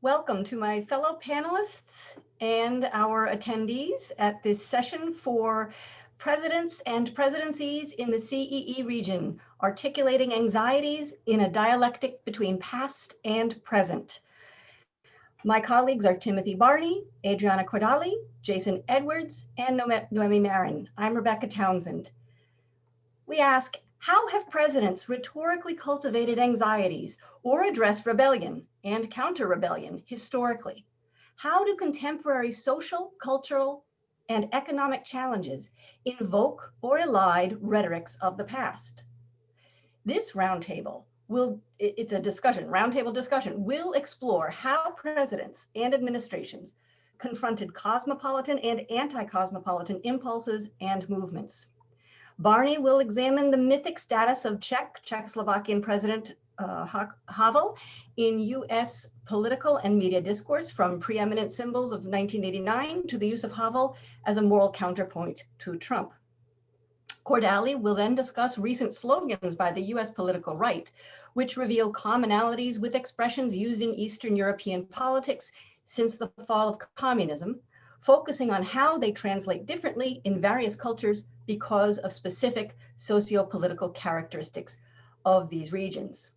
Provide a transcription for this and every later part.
Welcome to my fellow panelists and our attendees at this session for Presidents and Presidencies in the CEE region, articulating anxieties in a dialectic between past and present. My colleagues are Timothy Barney, Adriana Cordali, Jason Edwards, and Noemi Marin. I'm Rebecca Townsend. We ask, how have presidents rhetorically cultivated anxieties or addressed rebellion and counter-rebellion historically? How do contemporary social, cultural, and economic challenges invoke or elide rhetorics of the past? This roundtable it's a discussion, roundtable discussion, will explore how presidents and administrations confronted cosmopolitan and anti-cosmopolitan impulses and movements. Barney will examine the mythic status of Czechoslovakian President Havel in US political and media discourse, from preeminent symbols of 1989 to the use of Havel as a moral counterpoint to Trump. Cordali will then discuss recent slogans by the US political right, which reveal commonalities with expressions used in Eastern European politics since the fall of communism, focusing on how they translate differently in various cultures because of specific socio-political characteristics of these regions.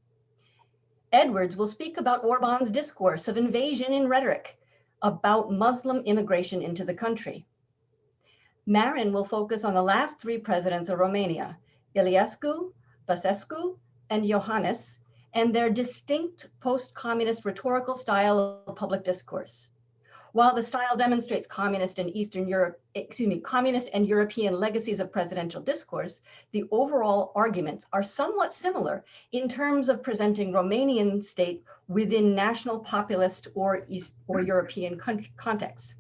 Edwards will speak about Orban's discourse of invasion in rhetoric, about Muslim immigration into the country. Marin will focus on the last three presidents of Romania, Iliescu, Băsescu, and Iohannis, and their distinct post-communist rhetorical style of public discourse. While the style demonstrates communist and European legacies of presidential discourse, the overall arguments are somewhat similar in terms of presenting Romanian state within national populist or European contexts.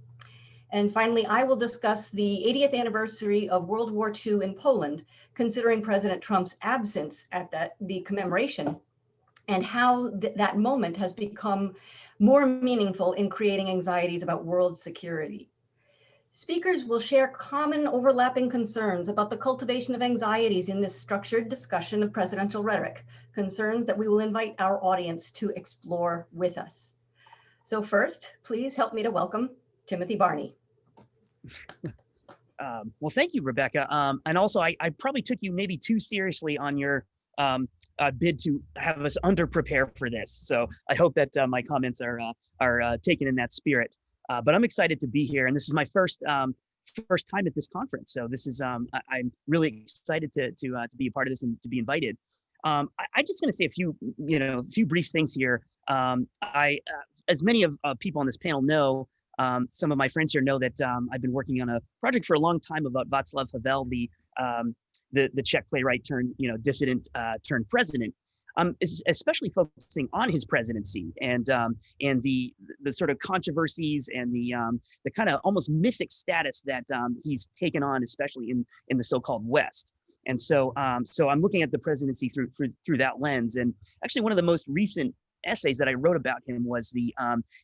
And finally, I will discuss the 80th anniversary of World War II in Poland, considering President Trump's absence at the commemoration, and how that moment has become more meaningful in creating anxieties about world security. Speakers will share common overlapping concerns about the cultivation of anxieties in this structured discussion of presidential rhetoric, concerns that we will invite our audience to explore with us. So first, please help me to welcome Timothy Barney. Well, thank you, Rebecca. And also, I probably took you maybe too seriously on your bid to have us under-prepare for this. So I hope that my comments are taken in that spirit. But I'm excited to be here, and this is my first time at this conference. So this is I'm really excited to be a part of this and to be invited. I'm just going to say a few brief things here. As many of people on this panel know, some of my friends here know that I've been working on a project for a long time about Václav Havel, the Czech playwright turned dissident turned president, especially focusing on his presidency and the sort of controversies and the kind of almost mythic status that he's taken on, especially in the so-called West. And so I'm looking at the presidency through that lens. And actually, one of the most recent essays that I wrote about him was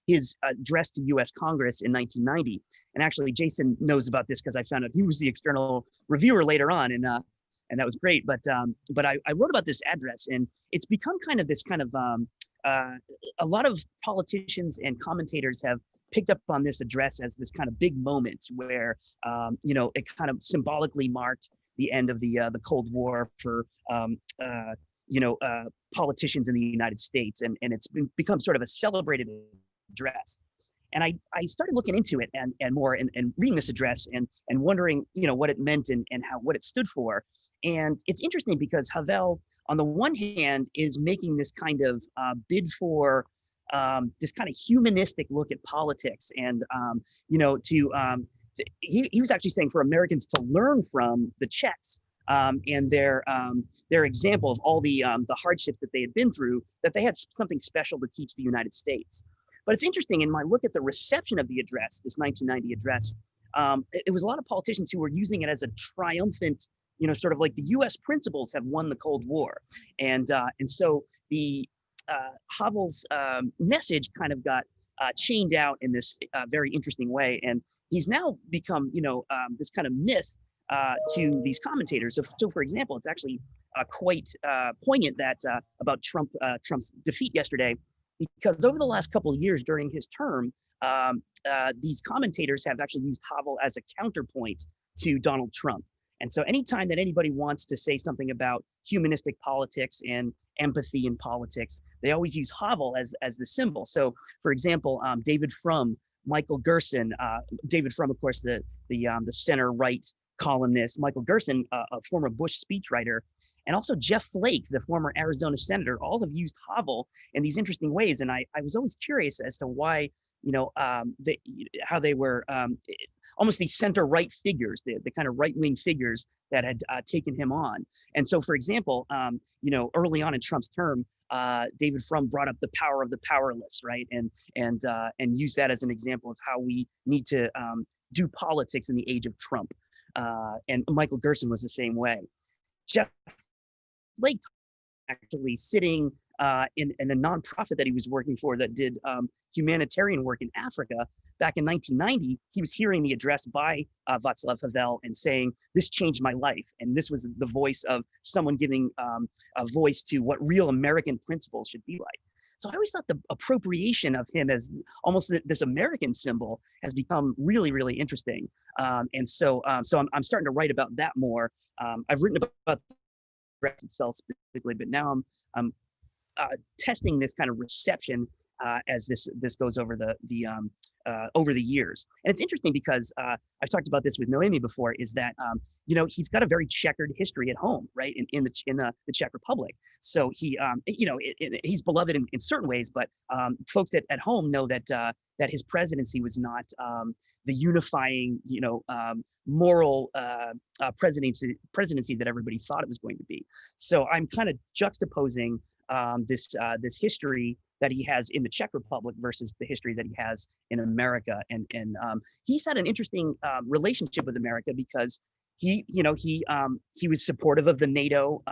his address to U.S. Congress in 1990. And actually, Jason knows about this because I found out he was the external reviewer later on, and that was great. But I wrote about this address, and it's become kind of a lot of politicians and commentators have picked up on this address as this kind of big moment where it kind of symbolically marked the end of the Cold War for politicians in the United States, and it's become sort of a celebrated address. And I started looking into it and more and reading this address and wondering what it meant and what it stood for. And it's interesting because Havel, on the one hand, is making this kind of bid for this kind of humanistic look at politics, and he was actually saying for Americans to learn from the Czechs and their example of all the hardships that they had been through, that they had something special to teach the United States. But it's interesting, in my look at the reception of the address, this 1990 address, it was a lot of politicians who were using it as a triumphant, sort of like the U.S. principles have won the Cold War. And so the Havel's message kind of got chained out in this very interesting way. And he's now become, this kind of myth to these commentators. So for example, it's actually quite poignant that about Trump's defeat yesterday, because over the last couple of years during his term, these commentators have actually used Havel as a counterpoint to Donald Trump. And so anytime that anybody wants to say something about humanistic politics and empathy in politics, they always use Havel as the symbol. So for example, David Frum, Michael Gerson, David Frum, of course, the center-right columnist, Michael Gerson, a former Bush speechwriter, and also Jeff Flake, the former Arizona senator, all have used Havel in these interesting ways. And I was always curious as to why, how they were almost these center-right figures, the kind of right-wing figures that had taken him on. And so, for example, early on in Trump's term, David Frum brought up the power of the powerless, right? And used that as an example of how we need to do politics in the age of Trump. And Michael Gerson was the same way. Jeff Flake actually sitting in a nonprofit that he was working for that did humanitarian work in Africa back in 1990. He was hearing the address by Václav Havel and saying, "This changed my life." And this was the voice of someone giving a voice to what real American principles should be like. So I always thought the appropriation of him as almost this American symbol has become really, really interesting. And so I'm starting to write about that more. I've written about itself specifically, but now I'm testing this kind of reception as this goes over the years. And it's interesting because I've talked about this with Noemi before, is that he's got a very checkered history at home, right, in the Czech Republic. So he's beloved in certain ways, but folks at home know that his presidency was not the unifying, moral presidency that everybody thought it was going to be. So I'm kind of juxtaposing this history that he has in the Czech Republic versus the history that he has in America, and he's had an interesting relationship with America because he was supportive of the NATO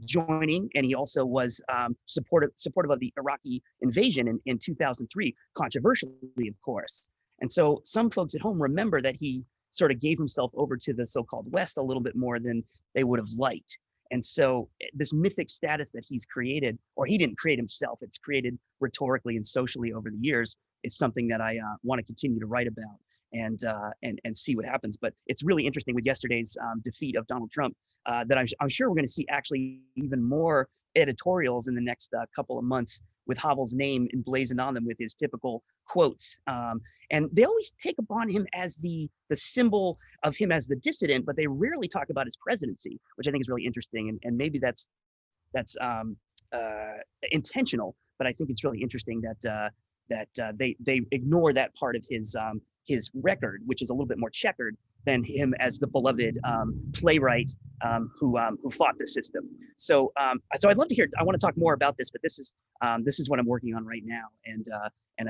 joining, and he also was supportive of the Iraqi invasion in 2003, controversially, of course. And so some folks at home remember that he sort of gave himself over to the so-called West a little bit more than they would have liked. And so this mythic status that he's created, or he didn't create himself, it's created rhetorically and socially over the years, is something that I want to continue to write about and see what happens. But it's really interesting with yesterday's defeat of Donald Trump that I'm sure we're going to see actually even more editorials in the next couple of months with Havel's name emblazoned on them with his typical quotes. And they always take upon him as the symbol of him as the dissident, but they rarely talk about his presidency, which I think is really interesting. And maybe that's intentional, but I think it's really interesting that they ignore that part of his record, which is a little bit more checkered than him as the beloved playwright who fought the system. So I'd love to hear. I want to talk more about this, but this is what I'm working on right now, and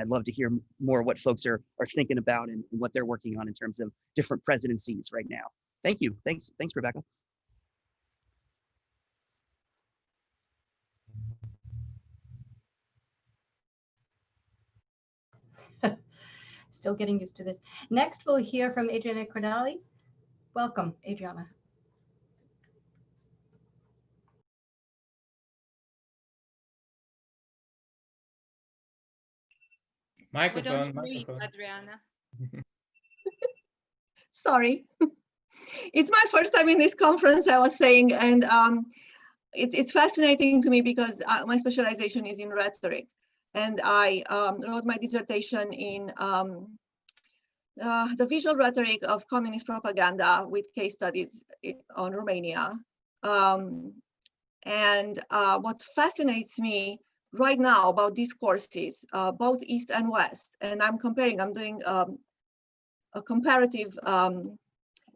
I'd love to hear more what folks are thinking about and what they're working on in terms of different presidencies right now. Thank you. Thanks, Rebecca. Still getting used to this. Next, we'll hear from Adriana Cordali. Welcome, Adriana. Microphone. Adriana. Sorry. It's my first time in this conference, I was saying, and it's fascinating to me because my specialization is in rhetoric. And I wrote my dissertation in the visual rhetoric of communist propaganda with case studies on Romania. And what fascinates me right now about discourses, both East and West, and I'm doing a comparative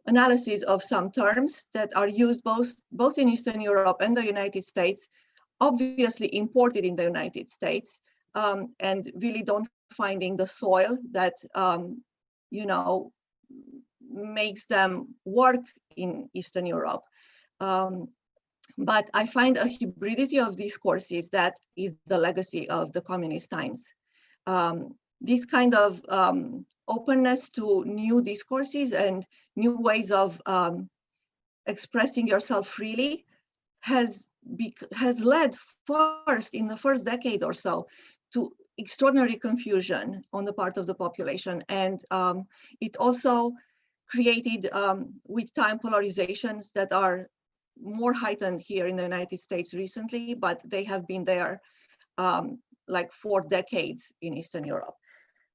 analysis of some terms that are used both in Eastern Europe and the United States, obviously imported in the United States, and really don't finding the soil that makes them work in Eastern Europe. But I find a hybridity of discourses that is the legacy of the communist times. This kind of openness to new discourses and new ways of expressing yourself freely has has led first in the first decade or so to extraordinary confusion on the part of the population. And it also created with time polarizations that are more heightened here in the United States recently, but they have been there like for decades in Eastern Europe.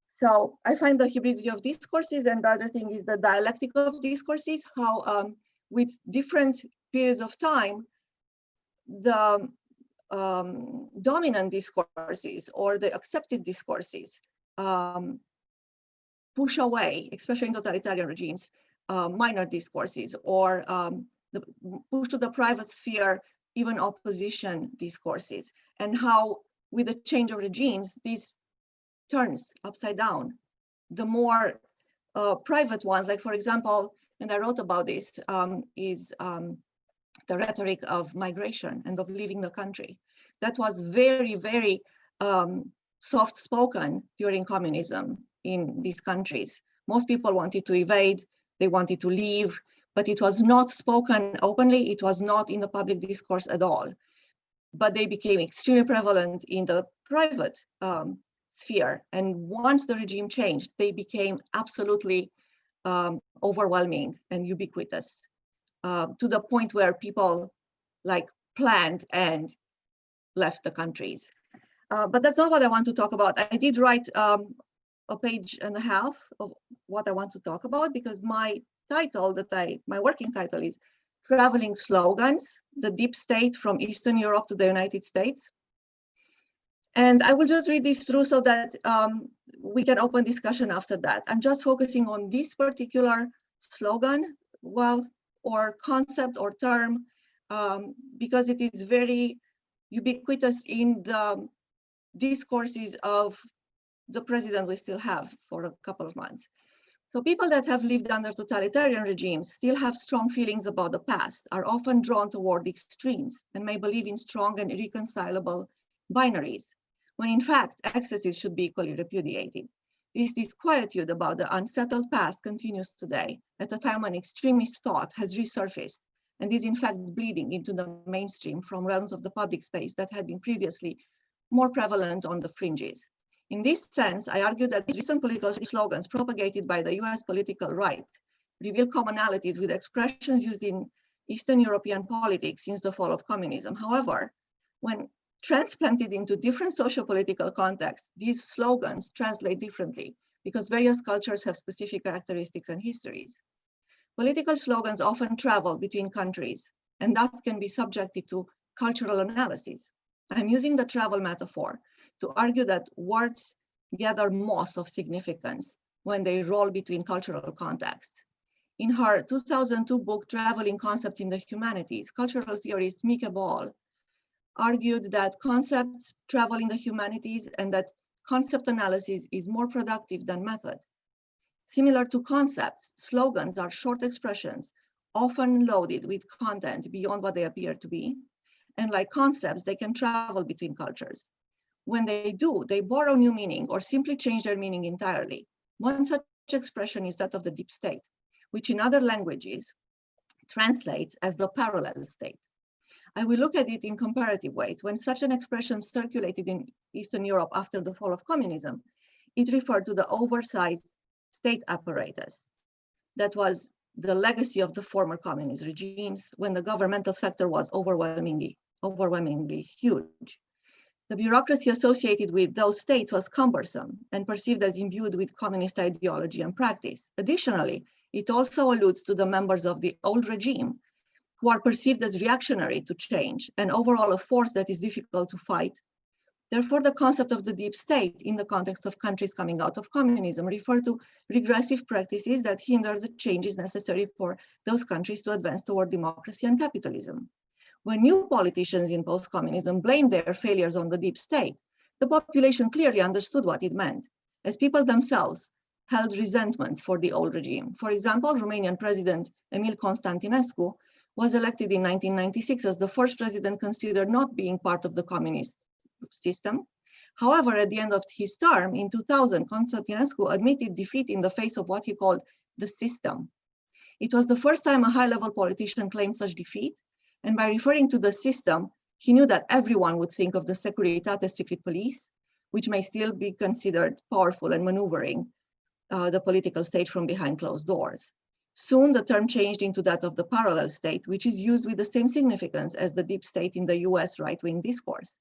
So I find the hybridity of discourses, and the other thing is the dialectic of discourses, how with different periods of time, the dominant discourses or the accepted discourses push away, especially in totalitarian regimes, minor discourses, or push to the private sphere even opposition discourses, and how with the change of regimes, this turns upside down. The more private ones, like for example, and I wrote about this, is the rhetoric of migration and of leaving the country. That was very, very soft-spoken during communism in these countries. Most people wanted to evade, they wanted to leave, but it was not spoken openly, it was not in the public discourse at all. But they became extremely prevalent in the private sphere. And once the regime changed, they became absolutely overwhelming and ubiquitous, to the point where people like planned and left the countries. But that's not what I want to talk about. I did write a page and a half of what I want to talk about, because my title my working title is Traveling Slogans, the Deep State from Eastern Europe to the United States. And I will just read this through so that we can open discussion after that. I'm just focusing on this particular slogan, well, or concept or term, because it is very ubiquitous in the discourses of the president we still have for a couple of months. So people that have lived under totalitarian regimes still have strong feelings about the past, are often drawn toward extremes, and may believe in strong and irreconcilable binaries, when in fact excesses should be equally repudiated. This disquietude about the unsettled past continues today, at a time when extremist thought has resurfaced and is in fact bleeding into the mainstream from realms of the public space that had been previously more prevalent on the fringes. In this sense, I argue that recent political slogans propagated by the US political right reveal commonalities with expressions used in Eastern European politics since the fall of communism. However, when transplanted into different socio-political contexts, these slogans translate differently because various cultures have specific characteristics and histories. Political slogans often travel between countries and thus can be subjected to cultural analysis. I'm using the travel metaphor to argue that words gather moss of significance when they roll between cultural contexts. In her 2002 book, Traveling Concepts in the Humanities, cultural theorist Mika Ball argued that concepts travel in the humanities and that concept analysis is more productive than method. Similar to concepts, slogans are short expressions, often loaded with content beyond what they appear to be. And like concepts, they can travel between cultures. When they do, they borrow new meaning or simply change their meaning entirely. One such expression is that of the deep state, which in other languages translates as the parallel state. I will look at it in comparative ways. When such an expression circulated in Eastern Europe after the fall of communism, it referred to the oversized state apparatus that was the legacy of the former communist regimes when the governmental sector was overwhelmingly huge. The bureaucracy associated with those states was cumbersome and perceived as imbued with communist ideology and practice. Additionally, it also alludes to the members of the old regime who are perceived as reactionary to change and overall a force that is difficult to fight. Therefore, the concept of the deep state in the context of countries coming out of communism refer to regressive practices that hinder the changes necessary for those countries to advance toward democracy and capitalism. When new politicians in post-communism blamed their failures on the deep state, the population clearly understood what it meant, as people themselves held resentments for the old regime. For example, Romanian President Emil Constantinescu was elected in 1996 as the first president considered not being part of the communist system. However, at the end of his term in 2000, Constantinescu admitted defeat in the face of what he called the system. It was the first time a high-level politician claimed such defeat, and by referring to the system, He knew that everyone would think of the Securitate secret police, which may still be considered powerful and maneuvering the political stage from behind closed doors. Soon, the term changed into that of the parallel state, which is used with the same significance as the deep state in the US right-wing discourse.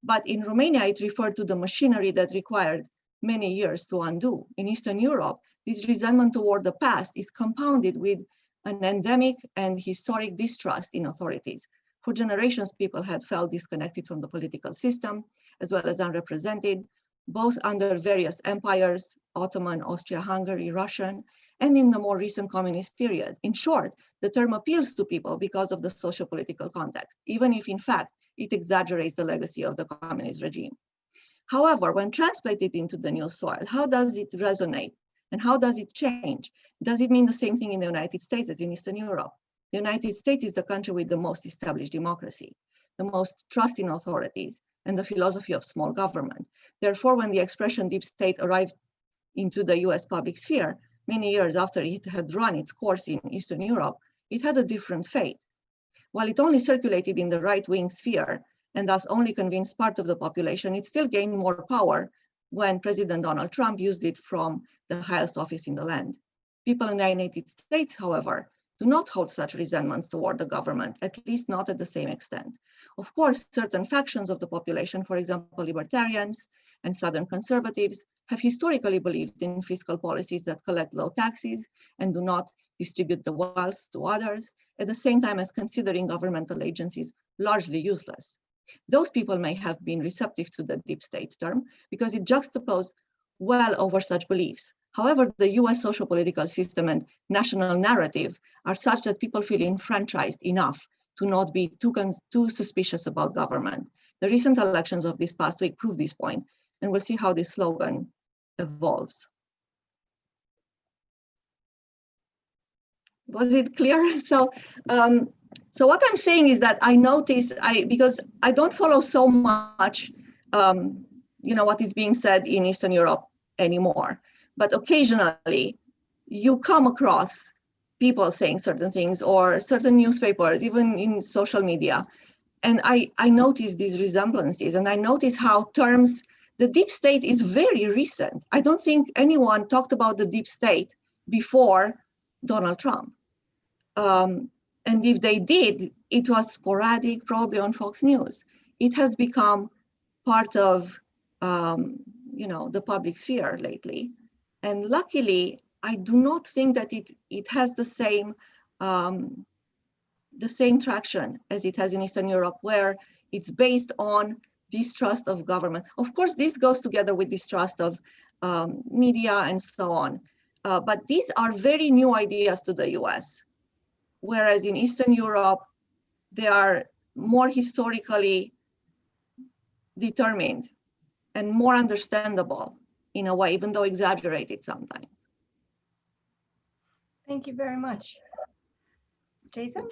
But in Romania, it referred to the machinery that required many years to undo. In Eastern Europe, this resentment toward the past is compounded with an endemic and historic distrust in authorities. For generations, people had felt disconnected from the political system, as well as unrepresented, both under various empires, Ottoman, Austria-Hungary, Russian, and in the more recent communist period. In short, the term appeals to people because of the socio-political context, even if in fact, it exaggerates the legacy of the communist regime. However, when translated into the new soil, how does it resonate? And how does it change? Does it mean the same thing in the United States as in Eastern Europe? The United States is the country with the most established democracy, the most trust in authorities, and the philosophy of small government. Therefore, when the expression deep state arrived into the US public sphere, many years after it had run its course in Eastern Europe, it had a different fate. While it only circulated in the right-wing sphere and thus only convinced part of the population, it still gained more power when President Donald Trump used it from the highest office in the land. People in the United States, however, do not hold such resentments toward the government, at least not at the same extent. Of course, certain factions of the population, for example, libertarians and Southern conservatives, have historically believed in fiscal policies that collect low taxes and do not distribute the wealth to others, at the same time as considering governmental agencies largely useless. Those people may have been receptive to the deep state term because it juxtaposed well over such beliefs. However, the US social political system and national narrative are such that people feel enfranchised enough to not be too suspicious about government. The recent elections of this past week prove this point, and we'll see how this slogan evolves. Was it clear? So what I'm saying is that I notice, because I don't follow so much, what is being said in Eastern Europe anymore, but occasionally you come across people saying certain things or certain newspapers, even in social media. And I notice these resemblances, and I notice how terms, the deep state is very recent. I don't think anyone talked about the deep state before Donald Trump. And if they did, it was sporadic, probably on Fox News. It has become part of the public sphere lately. And luckily, I do not think that it has the same traction as it has in Eastern Europe, where it's based on distrust of government. Of course, this goes together with distrust of media and so on. But these are very new ideas to the US. Whereas in Eastern Europe, they are more historically determined and more understandable in a way, even though exaggerated sometimes. Thank you very much. Jason?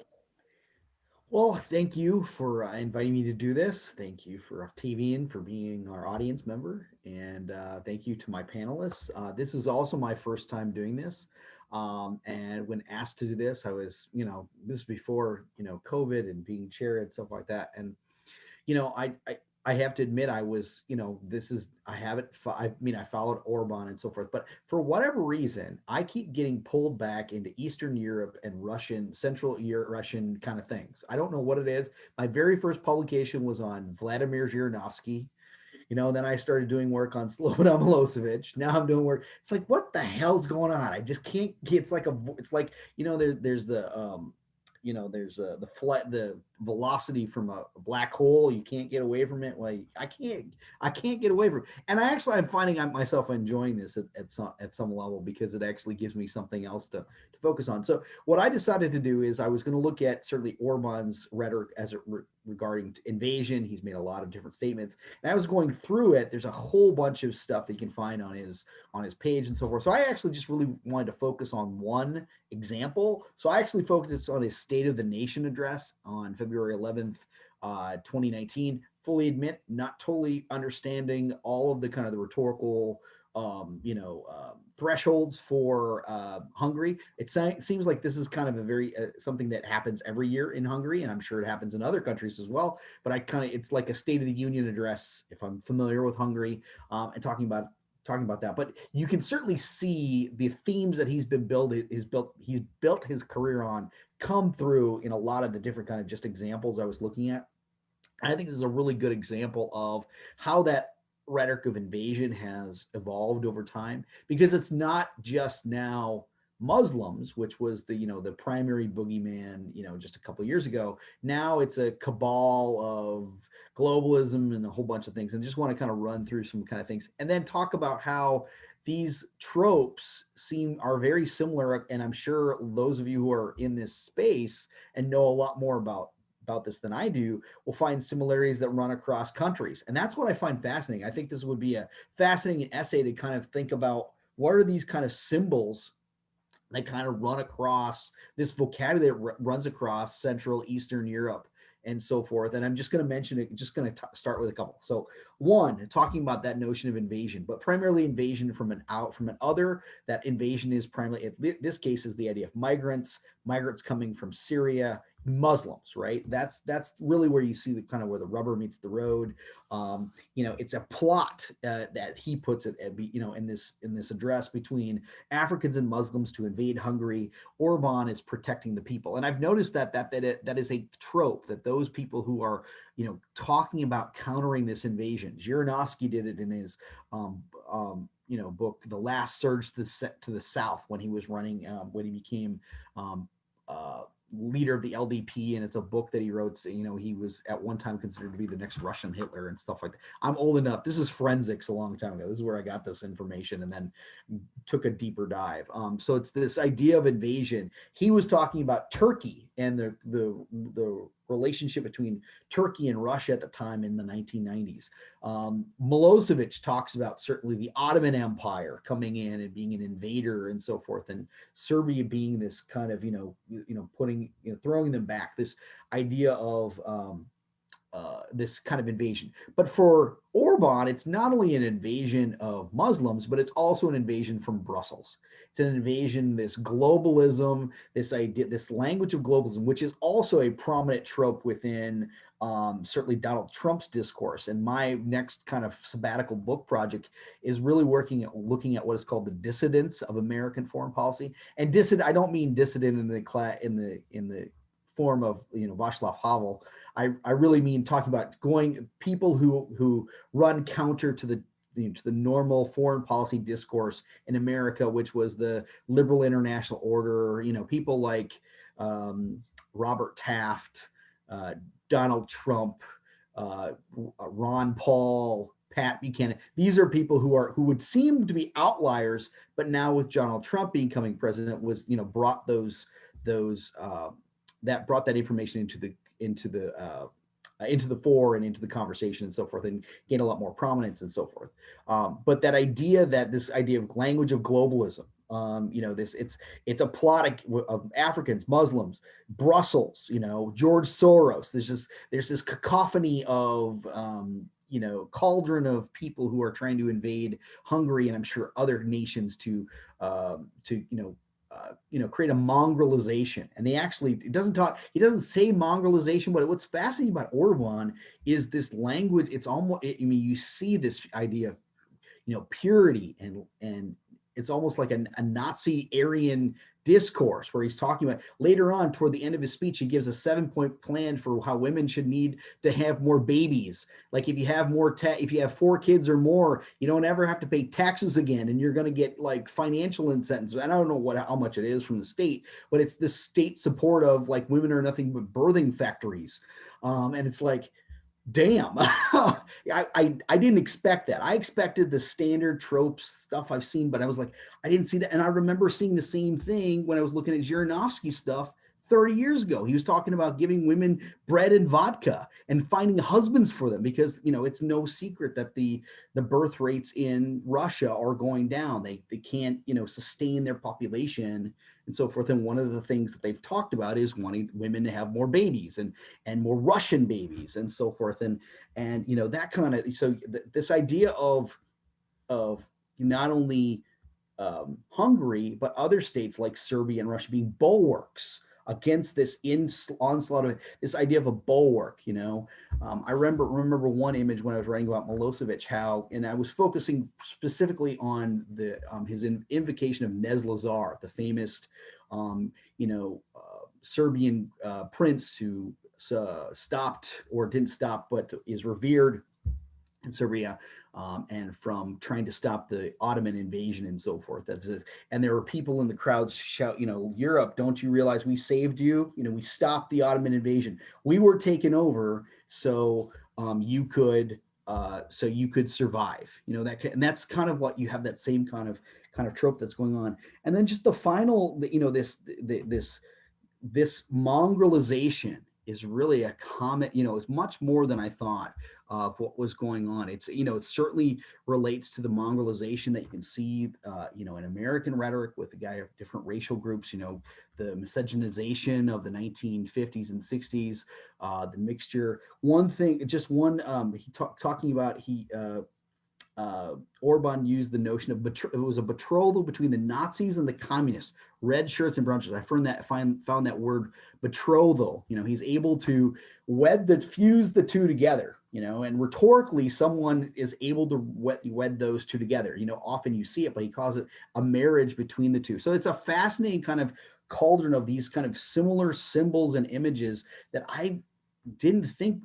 Well, thank you for inviting me to do this. Thank you for Octavian for being our audience member. And thank you to my panelists. This is also my first time doing this. And when asked to do this, I was, this is before, COVID and being chair and stuff like that. And, I have to admit, I was, I followed Orban and so forth, but for whatever reason, I keep getting pulled back into Eastern Europe and Central Russian kind of things. I don't know what it is. My very first publication was on Vladimir Zhirinovsky. Then I started doing work on Slobodan Milosevic. Now I'm doing work. It's like, what the hell's going on? I just can't get, there's the velocity from a black hole. You can't get away from it. Well, I can't get away from it. And I'm finding myself enjoying this at some level, because it actually gives me something else to focus on. So what I decided to do is I was going to look at certainly Orban's rhetoric regarding invasion. He's made a lot of different statements, and I was going through it. There's a whole bunch of stuff that you can find on his page and so forth. So I actually just really wanted to focus on one example. So I actually focused on his State of the Nation address on February 11th, 2019. Fully admit, not totally understanding all of the kind of the rhetorical thresholds for Hungary. It seems like this is kind of a very something that happens every year in Hungary, and I'm sure it happens in other countries as well. But it's like a State of the Union address, if I'm familiar with Hungary, and talking about that. But you can certainly see the themes that he's built his career on come through in a lot of the different kind of just examples I was looking at. And I think this is a really good example of how that rhetoric of invasion has evolved over time, because it's not just now Muslims, which was the primary boogeyman, just a couple of years ago. Are it's a cabal of globalism and a whole bunch of things. And just want to kind of run through some kind of things and then talk about how these tropes are very similar. And I'm sure those of you who are in this space and know a lot more about this than I do will find similarities that run across countries. And that's what I find fascinating. I think this would be a fascinating essay to kind of think about what are these kind of symbols that kind of run across this vocabulary that runs across Central Eastern Europe and so forth. And I'm just going to mention it, just going to start with a couple. So one, talking about that notion of invasion, but primarily invasion from an other. That invasion is primarily, in this case, is the idea of migrants coming from Syria, Muslims, right? That's really where you see the kind of where the rubber meets the road. It's a plot that he puts it, in this address between Africans and Muslims to invade Hungary. Orban is protecting the people, and I've noticed that is a trope, that those people who are talking about countering this invasion. Zhirinovsky did it in his book, The Last Surge to the South, when he was running, when he became leader of the LDP, and it's a book that he wrote. He was at one time considered to be the next Russian Hitler and stuff like that. I'm old enough. This is forensics a long time ago. This is where I got this information and then took a deeper dive. So it's this idea of invasion. He was talking about Turkey and the relationship between Turkey and Russia at the time in the 1990s. Milosevic talks about certainly the Ottoman Empire coming in and being an invader and so forth, and Serbia being this kind of throwing them back. This idea of this kind of invasion. But for Orban, it's not only an invasion of Muslims, but it's also an invasion from Brussels. It's an invasion, this globalism, this idea, this language of globalism, which is also a prominent trope within certainly Donald Trump's discourse. And my next kind of sabbatical book project is really looking at what is called the dissidents of American foreign policy. And dissident, I don't mean dissident in the form of Václav Havel. I really mean talking about people who run counter to the normal foreign policy discourse in America, which was the liberal international order. People like Robert Taft, Donald Trump, Ron Paul, Pat Buchanan. These are people who would seem to be outliers, but now with Donald Trump becoming president, brought that information into the fore and into the conversation and so forth, and gain a lot more prominence and so forth. But this idea of language of globalism, it's a plot of Africans, Muslims, Brussels, George Soros. There's this cacophony of cauldron of people who are trying to invade Hungary, and I'm sure other nations to create a mongrelization. And he doesn't say mongrelization, but what's fascinating about Orban is this language. It's almost, you see this idea of purity, and it's almost like a Nazi Aryan discourse, where he's talking about, later on toward the end of his speech, he gives a 7-point plan for how women should need to have more babies. Like if you have 4 kids or more, you don't ever have to pay taxes again, and you're going to get like financial incentives. I don't know how much it is from the state, but it's the state support of like women are nothing but birthing factories. And it's like, damn, I didn't expect that. I expected the standard tropes stuff I've seen, but I was like, I didn't see that. And I remember seeing the same thing when I was looking at Zhirinovsky stuff 30 years ago. He was talking about giving women bread and vodka and finding husbands for them, because it's no secret that the birth rates in Russia are going down. They can't sustain their population and so forth. And one of the things that they've talked about is wanting women to have more babies and more Russian babies and so forth. And that kind of, so this idea of not only Hungary, but other states like Serbia and Russia being bulwarks against this onslaught of this idea of a bulwark. I remember one image when I was writing about Milosevic, and I was focusing specifically on his invocation of Nez Lazar, the famous, Serbian prince who stopped, or didn't stop, but is revered in Serbia, and from trying to stop the Ottoman invasion and so forth. And there were people in the crowds shout, Europe, don't you realize we saved you? We stopped the Ottoman invasion. We were taken over, so you could survive. And that's kind of what you have, that same kind of trope that's going on. And then just the final, this mongrelization is really a common, it's much more than I thought of what was going on. It certainly relates to the mongrelization that you can see, in American rhetoric with the guy of different racial groups, the misogynization of the 1950s and 60s, the mixture. Talking about, Orban used the notion of it was a betrothal between the Nazis and the communists, red shirts and brown shirts. I found that word betrothal. He's able to fuse the two together. And rhetorically, someone is able to wed those two together. Often you see it, but he calls it a marriage between the two. So it's a fascinating kind of cauldron of these kind of similar symbols and images that I didn't think.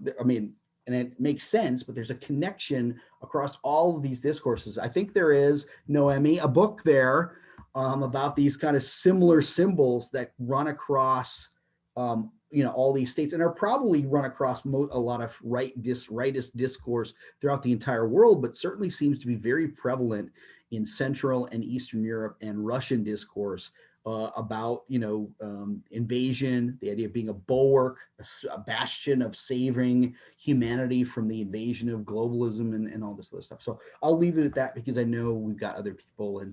And it makes sense, but there's a connection across all of these discourses. I think there is, Noemi, a book there about these kind of similar symbols that run across, all these states, and are probably run across a lot of rightist discourse throughout the entire world, but certainly seems to be very prevalent in Central and Eastern Europe and Russian discourse about invasion, the idea of being a bulwark, a bastion of saving humanity from the invasion of globalism and all this other stuff. So I'll leave it at that, because I know we've got other people,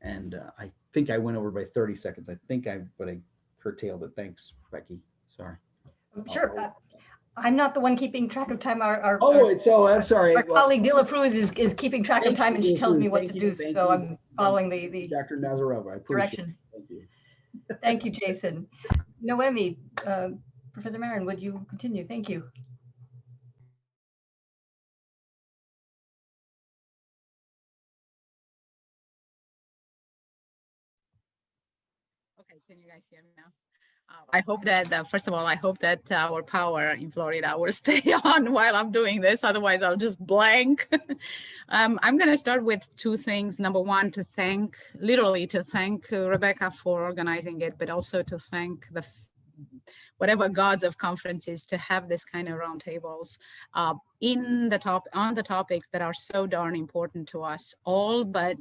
and I think I went over by 30 seconds. But I curtailed it. Thanks, Becky. Sorry. Sure. I'm not the one keeping track of time. I'm sorry. Our colleague Dila Cruz is keeping track of time, and she tells me what to do. So I'm following the Dr. Nazarova. I appreciate direction. it. Thank you. Thank you, Jason. Noemi, Professor Marin, would you continue? Thank you. Okay, can you guys hear me now? I hope that, first of all, I hope that our power in Florida will stay on while I'm doing this. Otherwise, I'll just blank. I'm going to start with two things. Number one, literally to thank Rebecca for organizing it, but also to thank whatever gods of conferences to have this kind of roundtables on the topics that are so darn important to us all. But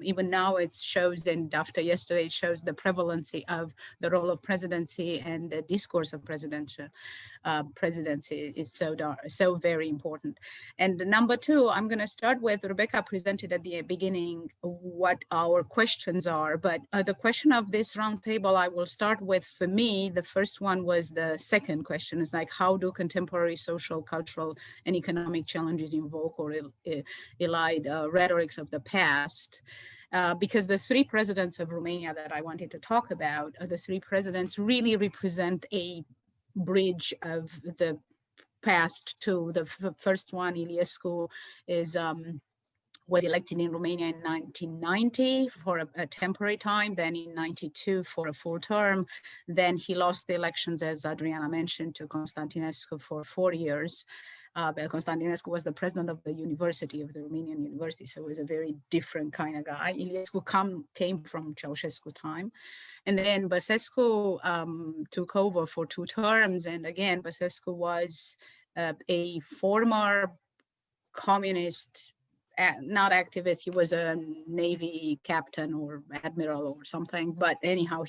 even now it shows, and after yesterday, it shows the prevalency of the role of presidency, and the discourse of presidency is so very important. And number two, I'm going to start with Rebecca presented at the beginning what our questions are, but the question of this roundtable, I will start with, for me, the first one was the second question, is like, how do contemporary social, cultural, and economic challenges invoke or elide rhetorics of the past? Because the three presidents of Romania that I wanted to talk about, the three presidents really represent a bridge of the past to the first one. Iliescu was elected in Romania in 1990 for a temporary time, then in 92 for a full term. Then he lost the elections, as Adriana mentioned, to Constantinescu for 4 years. But Constantinescu was the president of the university, of the Romanian university, so he was a very different kind of guy. Iliescu came from Ceausescu time. And then Băsescu took over for 2 terms. And again, Băsescu was a former communist, not activist, he was a Navy captain or admiral or something, but anyhow,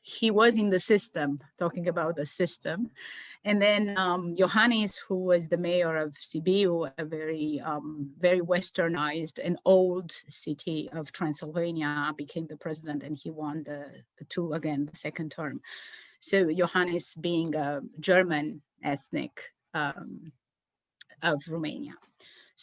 he was in the system, talking about the system. And then Iohannis, who was the mayor of Sibiu, a very westernized and old city of Transylvania, became the president, and he won the second term. So Iohannis being a German ethnic of Romania.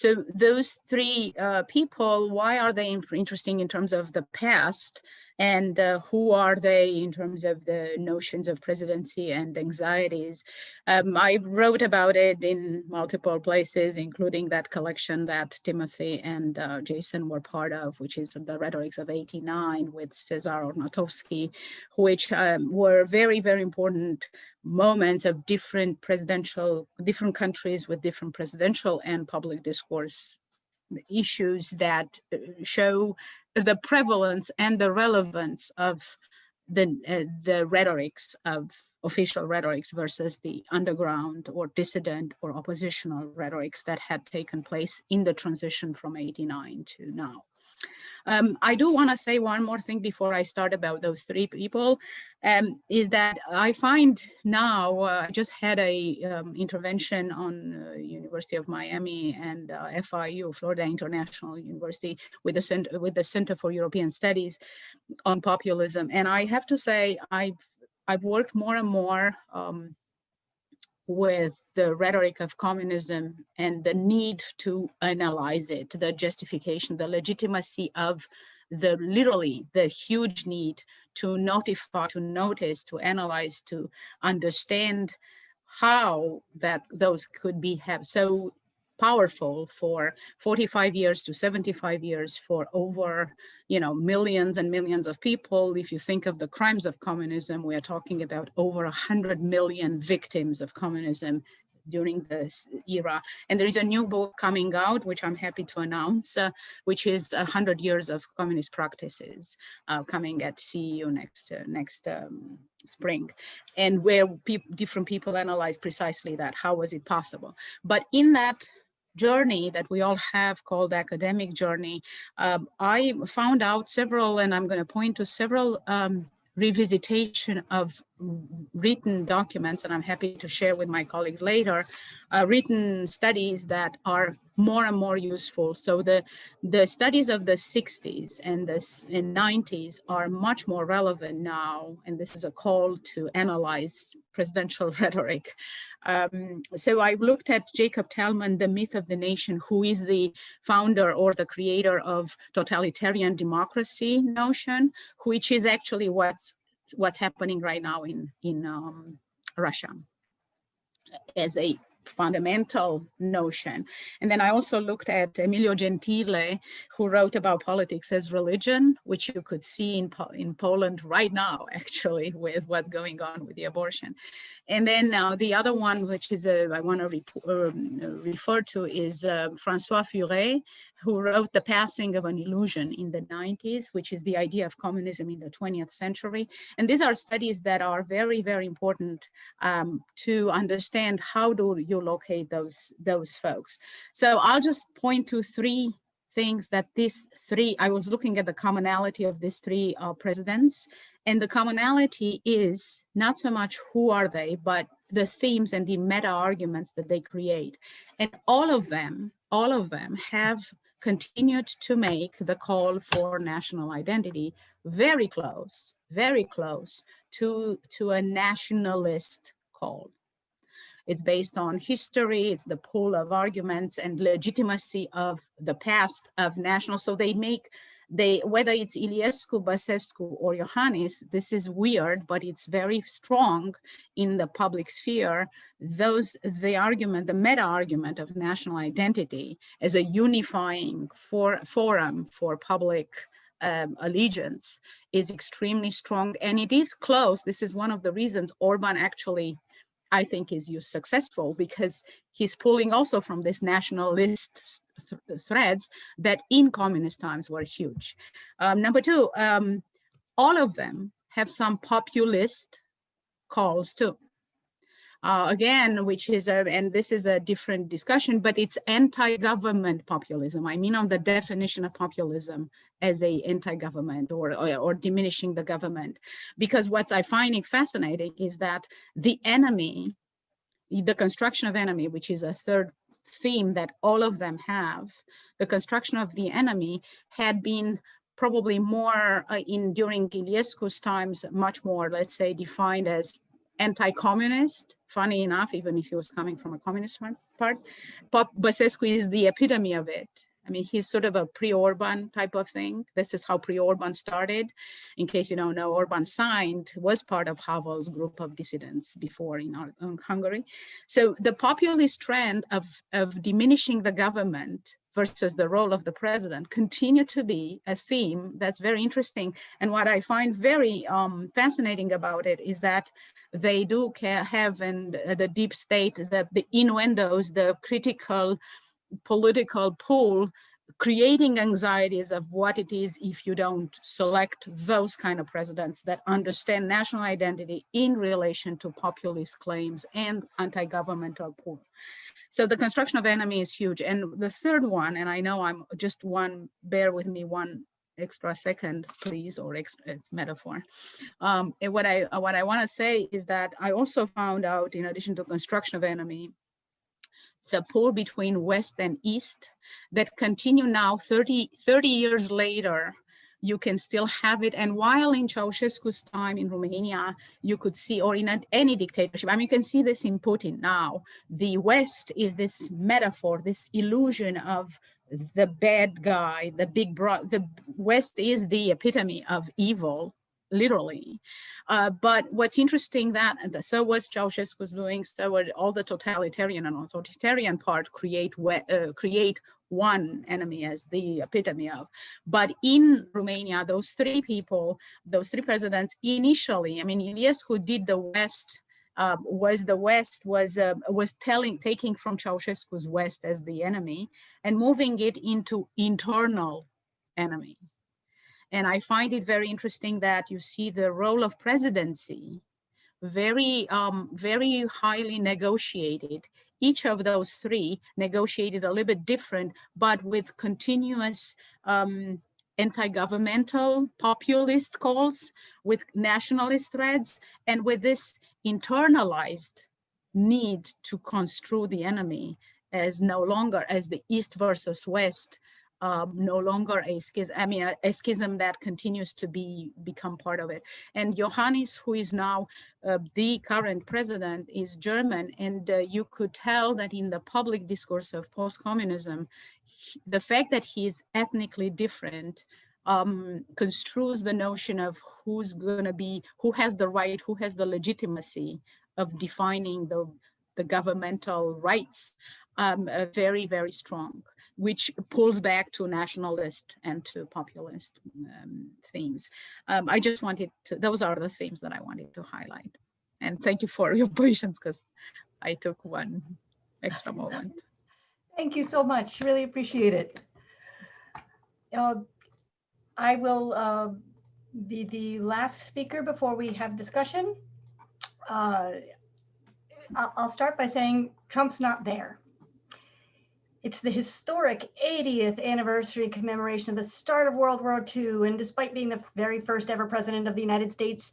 So those three people, why are they interesting in terms of the past, and who are they in terms of the notions of presidency and anxieties? I wrote about it in multiple places, including that collection that Timothy and Jason were part of, which is the Rhetorics of '89 with Cesar Ornatovsky, which were very, very important moments of different countries with different presidential and public discourse issues that show the prevalence and the relevance of the rhetorics of official rhetorics versus the underground or dissident or oppositional rhetorics that had taken place in the transition from '89 to now. I do want to say one more thing before I start about those three people, is that I find now, I just had a intervention on University of Miami and FIU, Florida International University, with the Center for European Studies on populism. And I have to say, I've worked more and more with the rhetoric of communism and the need to analyze it, the justification, the legitimacy of literally the huge need to notify, to notice, to analyze, to understand how those could be so powerful for 45 years to 75 years for over, millions and millions of people. If you think of the crimes of communism, we are talking about over 100 million victims of communism during this era. And there is a new book coming out, which I'm happy to announce, which is 100 Years of Communist Practices, coming at CEU next spring, and where different people analyze precisely that. How was it possible? But in that journey that we all have called academic journey, I found out several, and I'm going to point to several revisitation of written documents, and I'm happy to share with my colleagues later, written studies that are more and more useful. So the studies of the 60s and the 90s are much more relevant now, and this is a call to analyze presidential rhetoric. So I looked at Jacob Talman, The Myth of the Nation, who is the founder or the creator of totalitarian democracy notion, which is actually what's happening right now in Russia as a fundamental notion. And then I also looked at Emilio Gentile, who wrote about politics as religion, which you could see in Poland right now, actually, with what's going on with the abortion. And then the other one, which is I want to refer to, is François Furet, who wrote The Passing of an Illusion in the 90s, which is the idea of communism in the 20th century. And these are studies that are very, very important to understand how do you locate those folks. So I'll just point to three things that I was looking at the commonality of these three presidents, and the commonality is not so much who are they, but the themes and the meta arguments that they create. And all of them have continued to make the call for national identity very close to a nationalist call. It's based on history, it's the pool of arguments and legitimacy of the past of national. So whether it's Iliescu, Băsescu, or Iohannis, this is weird, but it's very strong in the public sphere. The meta argument of national identity as a unifying forum for public allegiance is extremely strong, and it is close. This is one of the reasons Orban actually, I think, is successful, because he's pulling also from this nationalist threads that in communist times were huge. Number two, all of them have some populist calls too. Again, which is, and this is a different discussion, but it's anti-government populism. I mean, on the definition of populism as a anti-government or diminishing the government. Because what I find fascinating is that the enemy, the construction of enemy, which is a third theme that all of them have, the construction of the enemy had been probably more during Iliescu's times, much more, let's say, defined as anti-communist, funny enough, even if he was coming from a communist part. Basescu is the epitome of it. I mean, he's sort of a pre-Orban type of thing. This is how pre-Orban started. In case you don't know, Orban was part of Havel's group of dissidents before in Hungary. So the populist trend of diminishing the government versus the role of the president continue to be a theme that's very interesting. And what I find very fascinating about it is that they do have in the deep state, the innuendos, the critical political pool, creating anxieties of what it is if you don't select those kind of presidents that understand national identity in relation to populist claims and anti-governmental pull. So the construction of enemy is huge. And the third one, and I know I'm just bear with me one extra second, please, or it's metaphor. And what I want to say is that I also found out, in addition to construction of enemy, the pull between West and East that continue now 30 years later. You can still have it. And while in Ceausescu's time in Romania, you could see, or in any dictatorship, I mean, you can see this in Putin now. The West is this metaphor, this illusion of the bad guy, the big brother. The West is the epitome of evil, literally. But what's interesting that, so was Ceausescu's doing, so were all the totalitarian and authoritarian part create one enemy as the epitome of. But in Romania, those three people, those three presidents initially, I mean, Iliescu did the West, taking from Ceausescu's West as the enemy and moving it into internal enemy. And I find it very interesting that you see the role of presidency very highly negotiated. Each of those three negotiated a little bit different, but with continuous anti-governmental populist calls, with nationalist threads, and with this internalized need to construe the enemy as no longer as the East versus West, no longer a schism. I mean, a schism that continues to become part of it. And Johannes, who is now the current president, is German, and you could tell that in the public discourse of post-communism, the fact that he is ethnically different construes the notion of who has the right, who has the legitimacy of defining the governmental rights, very, very strong, which pulls back to nationalist and to populist themes. I just wanted to, those are the themes that I wanted to highlight. And thank you for your patience, because I took one extra moment. Thank you so much, really appreciate it. I will be the last speaker before we have discussion. I'll start by saying Trump's not there. It's the historic 80th anniversary commemoration of the start of World War II, and despite being the very first ever president of the United States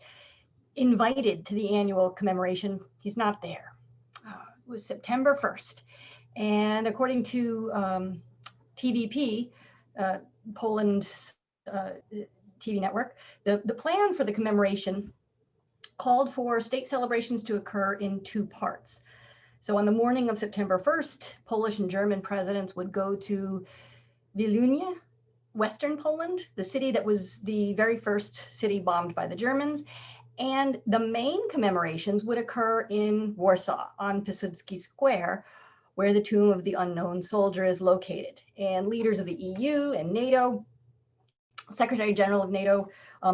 invited to the annual commemoration, he's not there. It was September 1st, and according to TVP, Poland's TV network, the plan for the commemoration called for state celebrations to occur in two parts. So on the morning of September 1st, Polish and German presidents would go to Wilunie, Western Poland, the city that was the very first city bombed by the Germans. And the main commemorations would occur in Warsaw on Piłsudski Square, where the tomb of the unknown soldier is located. And leaders of the EU and NATO, Secretary General of NATO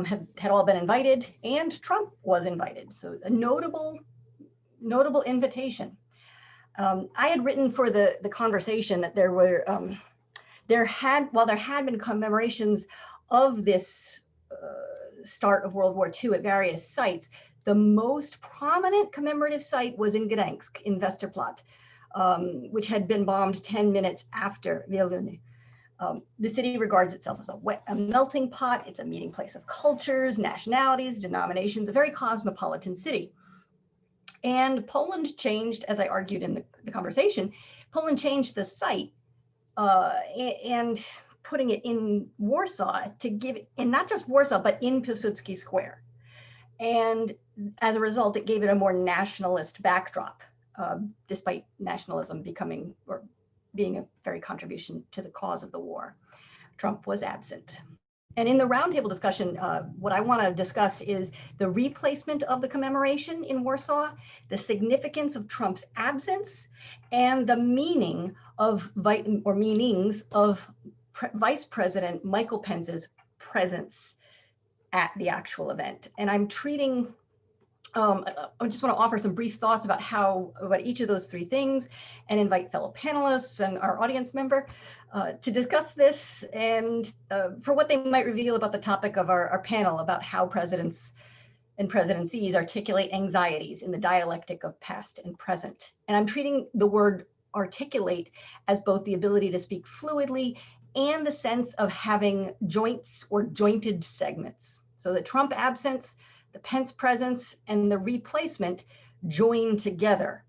had all been invited, and Trump was invited. So a notable invitation. I had written for the conversation that there had been commemorations of this start of World War II at various sites. The most prominent commemorative site was in Gdańsk, in Westerplatte, which had been bombed 10 minutes after Wilunie. The city regards itself as a melting pot. It's a meeting place of cultures, nationalities, denominations, a very cosmopolitan city. And Poland changed, as I argued in the conversation, Poland changed the site and putting it in Warsaw to give it, and not just Warsaw, but in Piłsudski Square. And as a result, it gave it a more nationalist backdrop. despite nationalism becoming or being a very contribution to the cause of the war. Trump was absent. And in the roundtable discussion, what I want to discuss is the replacement of the commemoration in Warsaw, the significance of Trump's absence, and the meaning of meanings of Vice President Michael Pence's presence at the actual event. And I'm treating, I just want to offer some brief thoughts about each of those three things and invite fellow panelists and our audience member to discuss this and for what they might reveal about the topic of our panel about how presidents and presidencies articulate anxieties in the dialectic of past and present. And I'm treating the word articulate as both the ability to speak fluidly and the sense of having joints or jointed segments. So the Trump absence, the Pence presence, and the replacement join together,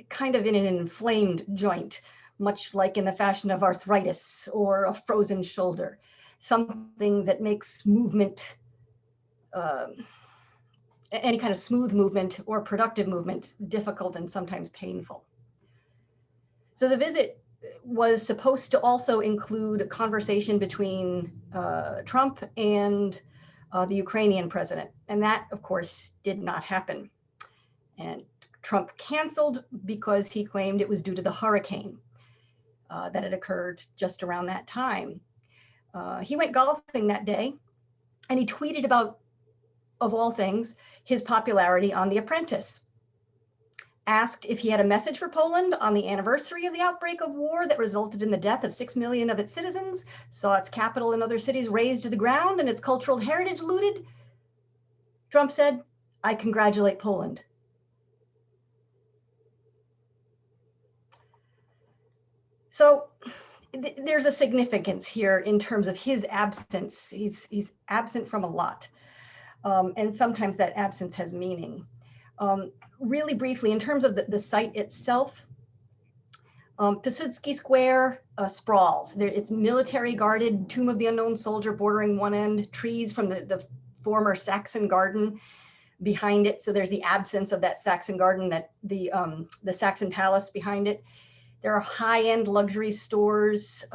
kind of in an inflamed joint, much like in the fashion of arthritis or a frozen shoulder, something that makes movement, any kind of smooth movement or productive movement, difficult and sometimes painful. So the visit was supposed to also include a conversation between Trump and the Ukrainian president. And that, of course, did not happen. And Trump canceled because he claimed it was due to the hurricane that had occurred just around that time. He went golfing that day and he tweeted about, of all things, his popularity on The Apprentice. Asked if he had a message for Poland on the anniversary of the outbreak of war that resulted in the death of 6 million of its citizens, saw its capital and other cities razed to the ground and its cultural heritage looted, Trump said, "I congratulate Poland." So there's a significance here in terms of his absence. He's absent from a lot. And sometimes that absence has meaning. Really briefly, in terms of the site itself, Piłsudski Square sprawls. It's military guarded, Tomb of the Unknown Soldier bordering one end, trees from the former Saxon garden behind it. So there's the absence of that Saxon garden, that the Saxon palace behind it. There are high-end luxury stores,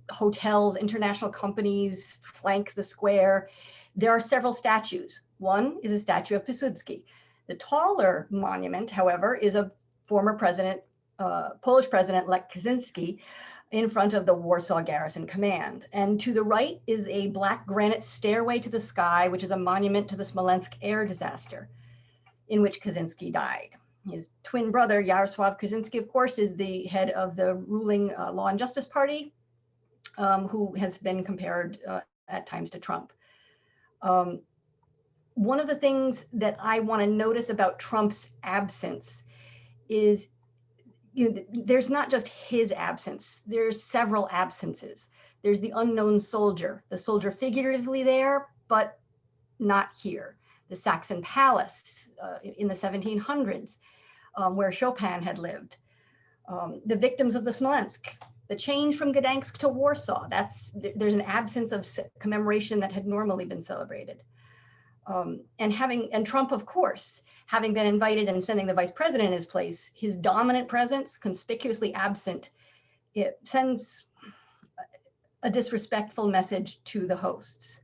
hotels, international companies flank the square. There are several statues. One is a statue of Piłsudski. The taller monument, however, is of former president, Polish president Lech Kaczynski in front of the Warsaw Garrison Command. And to the right is a black granite stairway to the sky, which is a monument to the Smolensk air disaster in which Kaczynski died. His twin brother, Jarosław Kaczynski, of course, is the head of the ruling Law and Justice Party, who has been compared at times to Trump. One of the things that I want to notice about Trump's absence is, there's not just his absence, there's several absences. There's the unknown soldier, the soldier figuratively there, but not here. The Saxon palace in the 1700s, where Chopin had lived. The victims of the Smolensk, the change from Gdansk to Warsaw, there's an absence of commemoration that had normally been celebrated. And Trump, of course, having been invited and sending the vice president in his place, his dominant presence, conspicuously absent, it sends a disrespectful message to the hosts.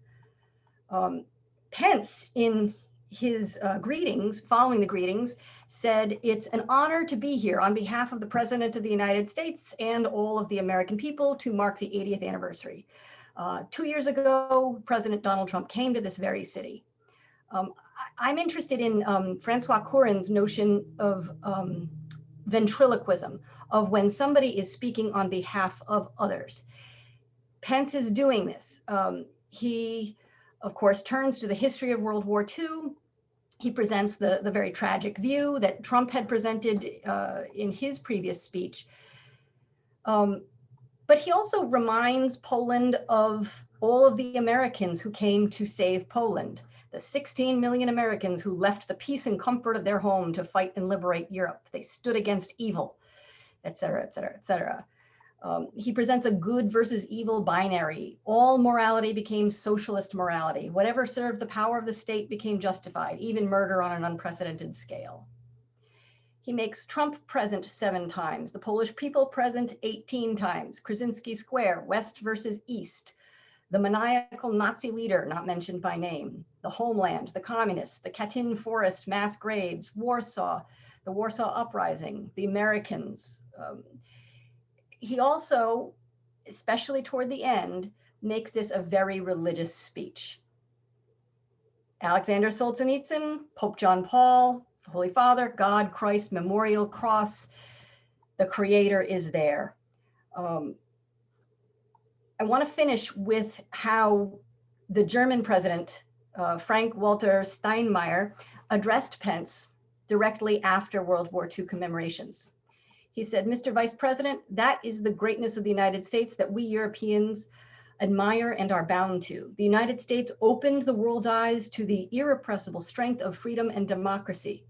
Pence, in his greetings, following the greetings, said, "It's an honor to be here on behalf of the President of the United States and all of the American people to mark the 80th anniversary. 2 years ago, President Donald Trump came to this very city." I'm interested in Francois Courin's notion of ventriloquism, of when somebody is speaking on behalf of others. Pence is doing this. He, of course, turns to the history of World War II. He presents the very tragic view that Trump had presented in his previous speech. But he also reminds Poland of all of the Americans who came to save Poland, the 16 million Americans who left the peace and comfort of their home to fight and liberate Europe. They stood against evil, et cetera, et cetera, et cetera. He presents a good versus evil binary. All morality became socialist morality. Whatever served the power of the state became justified, even murder on an unprecedented scale. He makes Trump present 7 times, the Polish people present 18 times, Krasinski Square, West versus East, the maniacal Nazi leader not mentioned by name, the homeland, the communists, the Katyn Forest mass graves, Warsaw, the Warsaw Uprising, the Americans. He also, especially toward the end, makes this a very religious speech. Alexander Solzhenitsyn, Pope John Paul, Holy Father, God, Christ, Memorial Cross, the Creator is there. I want to finish with how the German president, Frank-Walter Steinmeier, addressed Pence directly after World War II commemorations. He said, "Mr. Vice President, that is the greatness of the United States that we Europeans admire and are bound to. The United States opened the world's eyes to the irrepressible strength of freedom and democracy.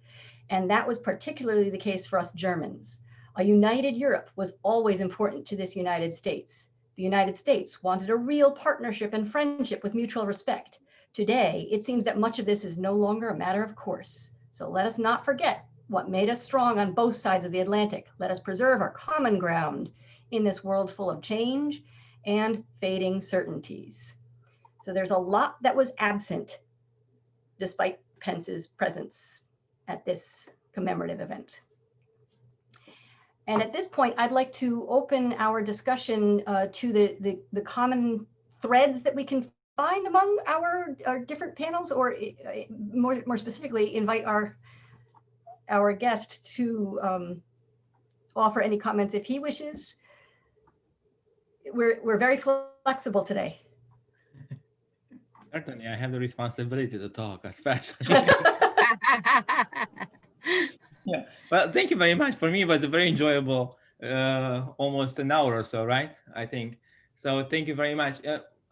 And that was particularly the case for us Germans. A united Europe was always important to this United States. The United States wanted a real partnership and friendship with mutual respect. Today, it seems that much of this is no longer a matter of course. So let us not forget what made us strong on both sides of the Atlantic. Let us preserve our common ground in this world full of change and fading certainties." So there's a lot that was absent despite Pence's presence at this commemorative event. And at this point, I'd like to open our discussion to the common threads that we can find among our different panels, or more specifically, invite our guest to offer any comments if he wishes. We're very flexible today. Certainly, I have the responsibility to talk, especially. Yeah, well, thank you very much. For me, it was a very enjoyable, almost an hour or so, right? I think. So thank you very much.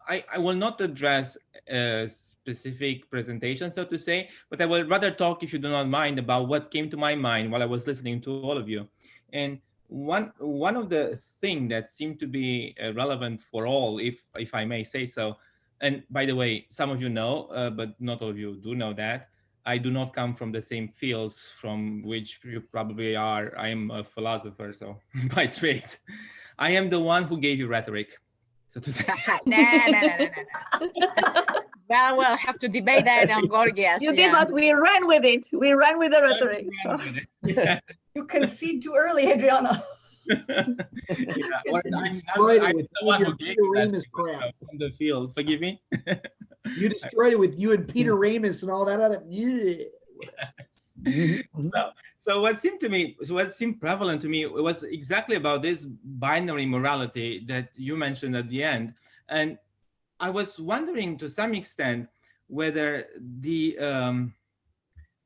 I will not address a specific presentation, so to say, but I will rather talk, if you do not mind, about what came to my mind while I was listening to all of you. And one of the things that seemed to be relevant for all, if I may say so, and by the way, some of you know, but not all of you do know that, I do not come from the same fields from which you probably are. I am a philosopher, so by trade. I am the one who gave you rhetoric, so to say. No. Well, we'll have to debate that on Gorgias. You did, but we ran with it. We ran with the rhetoric. You concede too early, Adriana. Yeah, well, I'm Destroyed it the with one you who and gave Peter you that Ramus crap. from the field. Forgive me. You destroyed it with you and Peter Ramus and all that other. Yeah. Yes. So what seemed prevalent to me was exactly about this binary morality that you mentioned at the end. And I was wondering to some extent whether the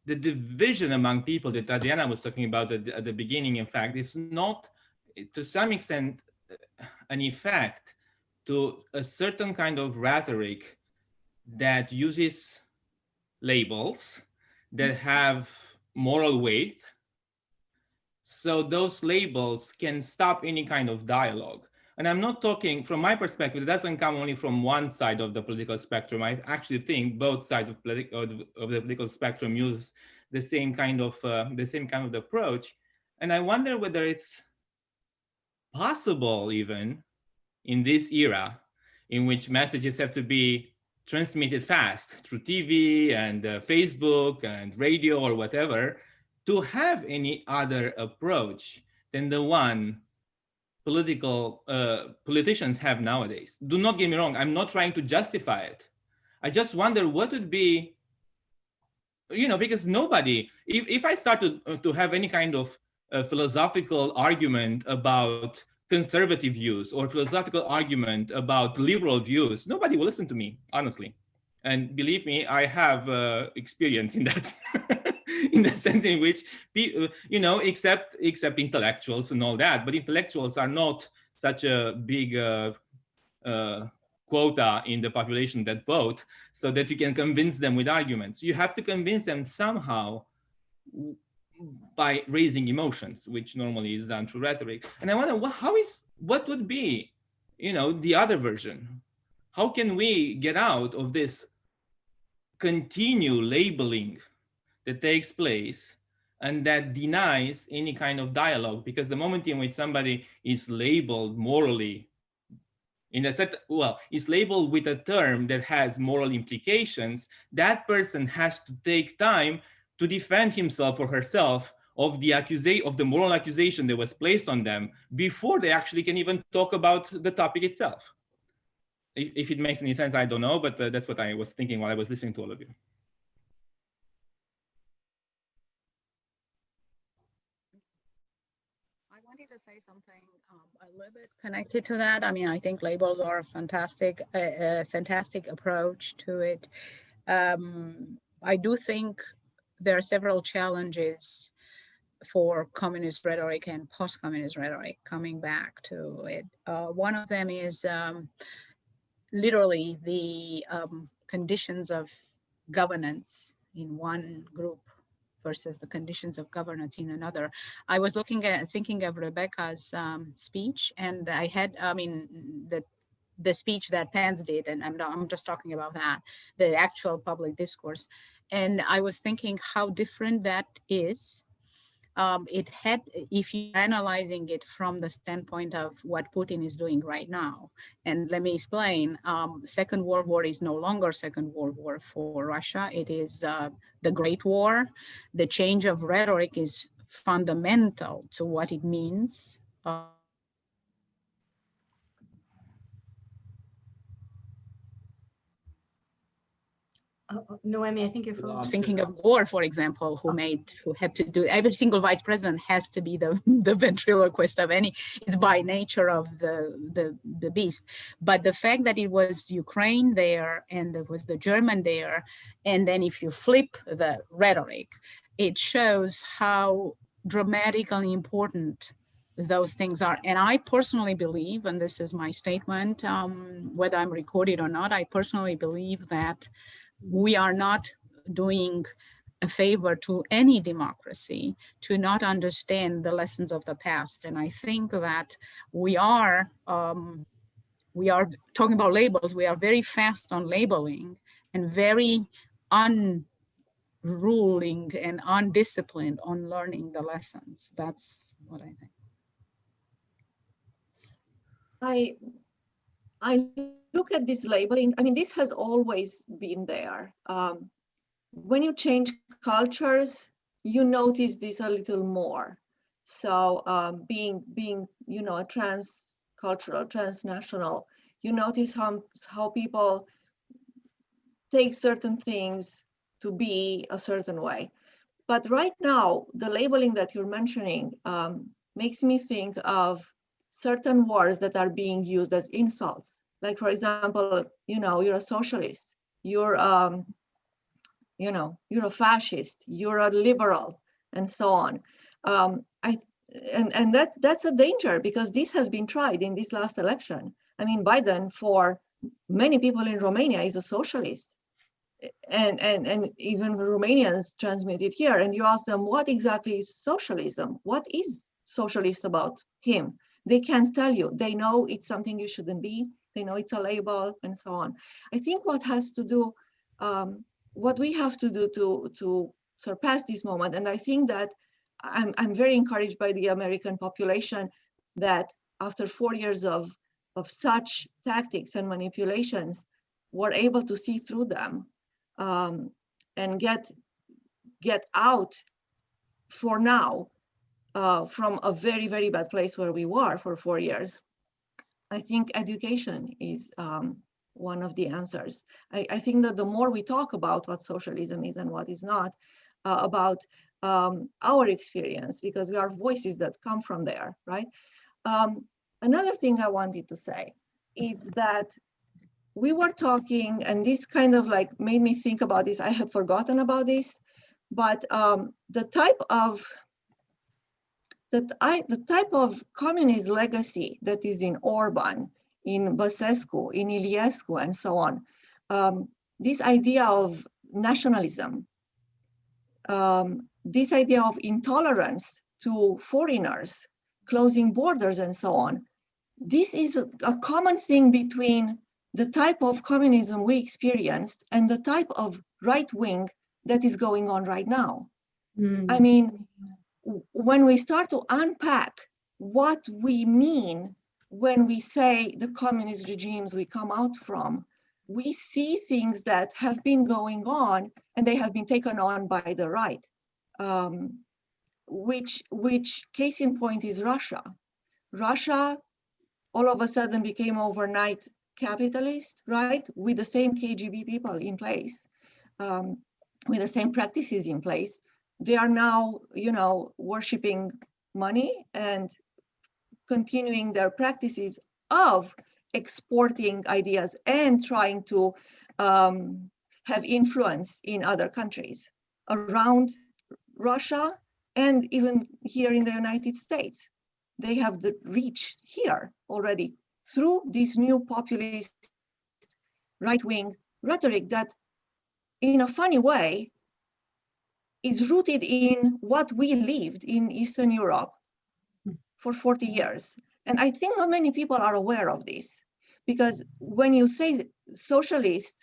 division among people that Adriana was talking about at the beginning, in fact, is not, to some extent, an effect to a certain kind of rhetoric that uses labels that have moral weight. So those labels can stop any kind of dialogue. And I'm not talking, from my perspective, it doesn't come only from one side of the political spectrum. I actually think both sides of the political spectrum use the same kind of approach. And I wonder whether it's possible, even in this era, in which messages have to be transmitted fast through TV and Facebook and radio or whatever, to have any other approach than the one politicians have nowadays. Do not get me wrong, I'm not trying to justify it. I just wonder what would be, because nobody, if I start to have any kind of philosophical argument about conservative views or philosophical argument about liberal views, nobody will listen to me, honestly. And believe me, I have experience in that, in the sense in which people, except intellectuals and all that, but intellectuals are not such a big quota in the population that vote, so that you can convince them with arguments. You have to convince them somehow by raising emotions, which normally is done through rhetoric. And I wonder what would be, the other version? How can we get out of this continued labeling that takes place and that denies any kind of dialogue, because the moment in which somebody is labeled morally in a set, well, is labeled with a term that has moral implications, that person has to take time to defend himself or herself of the moral accusation that was placed on them before they actually can even talk about the topic itself. If it makes any sense, I don't know, but that's what I was thinking while I was listening to all of you. I wanted to say something a little bit connected to that. I mean, I think labels are a fantastic approach to it. I do think there are several challenges for communist rhetoric and post-communist rhetoric, coming back to it. One of them is literally the conditions of governance in one group versus the conditions of governance in another. I was thinking of Rebecca's speech, and I had, I mean, the speech that Pence did, and I'm just talking about that, the actual public discourse. And I was thinking how different that is. It had, if you're analyzing it from the standpoint of what Putin is doing right now, and let me explain, Second World War is no longer Second World War for Russia. It is the Great War. The change of rhetoric is fundamental to what it means. Noemi, I think you're thinking of Gore, for example, who had to do, every single vice president has to be the ventriloquist of any, it's by nature of the beast. But the fact that it was Ukraine there and there was the German there, and then if you flip the rhetoric, it shows how dramatically important those things are. And I personally believe, and this is my statement, whether I'm recorded or not, I personally believe that we are not doing a favor to any democracy to not understand the lessons of the past. And I think that we are talking about labels. We are very fast on labeling and very unruling and undisciplined on learning the lessons. That's what I think. I look at this labeling. I mean, this has always been there. When you change cultures, you notice this a little more. So being you know, a transcultural, transnational, you notice how people take certain things to be a certain way. But right now, the labeling that you're mentioning makes me think of certain words that are being used as insults. Like, for example, you know, you're a socialist, you're you know, you're a fascist, you're a liberal, and so on. And that's a danger, because this has been tried in this last election. I mean, Biden, for many people in Romania, is a socialist. And even Romanians transmit it here, and you ask them, what exactly is socialism? What is socialist about him? They can't tell you. They know it's something you shouldn't be. They know it's a label, and so on. I think what has to do, what we have to do to surpass this moment, and I think that I'm very encouraged by the American population that after 4 years of such tactics and manipulations, were able to see through them and get out for now from a very, very bad place where we were for 4 years. I think education is one of the answers. I think that the more we talk about what socialism is and what is not, about our experience, because we are voices that come from there, right? Another thing I wanted to say is that we were talking, and this kind of like made me think about this. I had forgotten about this, but the type of communist legacy that is in Orban, in Băsescu, in Iliescu, and so on, this idea of nationalism, this idea of intolerance to foreigners, closing borders, and so on, this is a common thing between the type of communism we experienced and the type of right wing that is going on right now. I mean, when we start to unpack what we mean when we say the communist regimes we come out from, we see things that have been going on and they have been taken on by the right, which case in point is Russia. Russia all of a sudden became overnight capitalist, right? With the same KGB people in place, with the same practices in place. They are now, worshiping money and continuing their practices of exporting ideas and trying to have influence in other countries around Russia and even here in the United States. They have the reach here already through this new populist right-wing rhetoric that, in a funny way, is rooted in what we lived in Eastern Europe for 40 years. And I think not many people are aware of this, because when you say socialist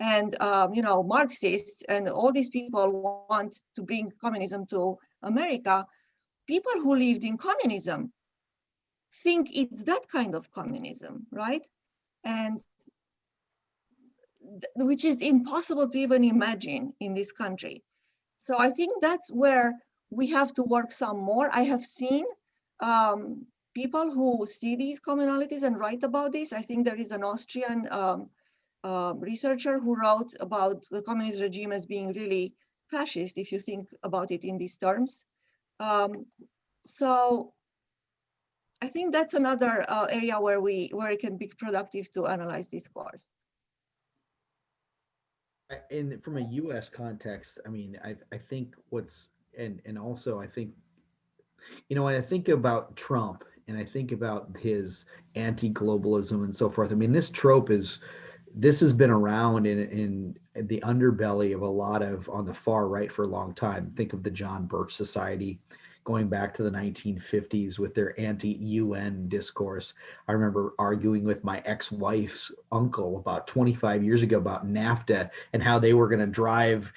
and Marxists and all these people want to bring communism to America, people who lived in communism think it's that kind of communism, right? And which is impossible to even imagine in this country. So I think that's where we have to work some more. I have seen people who see these commonalities and write about this. I think there is an Austrian researcher who wrote about the communist regime as being really fascist, if you think about it in these terms. So I think that's another area where it can be productive to analyze this course. And from a U.S. context, I mean, I think and also I think, when I think about Trump and I think about his anti-globalism and so forth, I mean, this has been around in the underbelly of a lot of on the far right for a long time. Think of the John Birch Society going back to the 1950s with their anti-UN discourse. I remember arguing with my ex-wife's uncle about 25 years ago about NAFTA and how they were going to drive,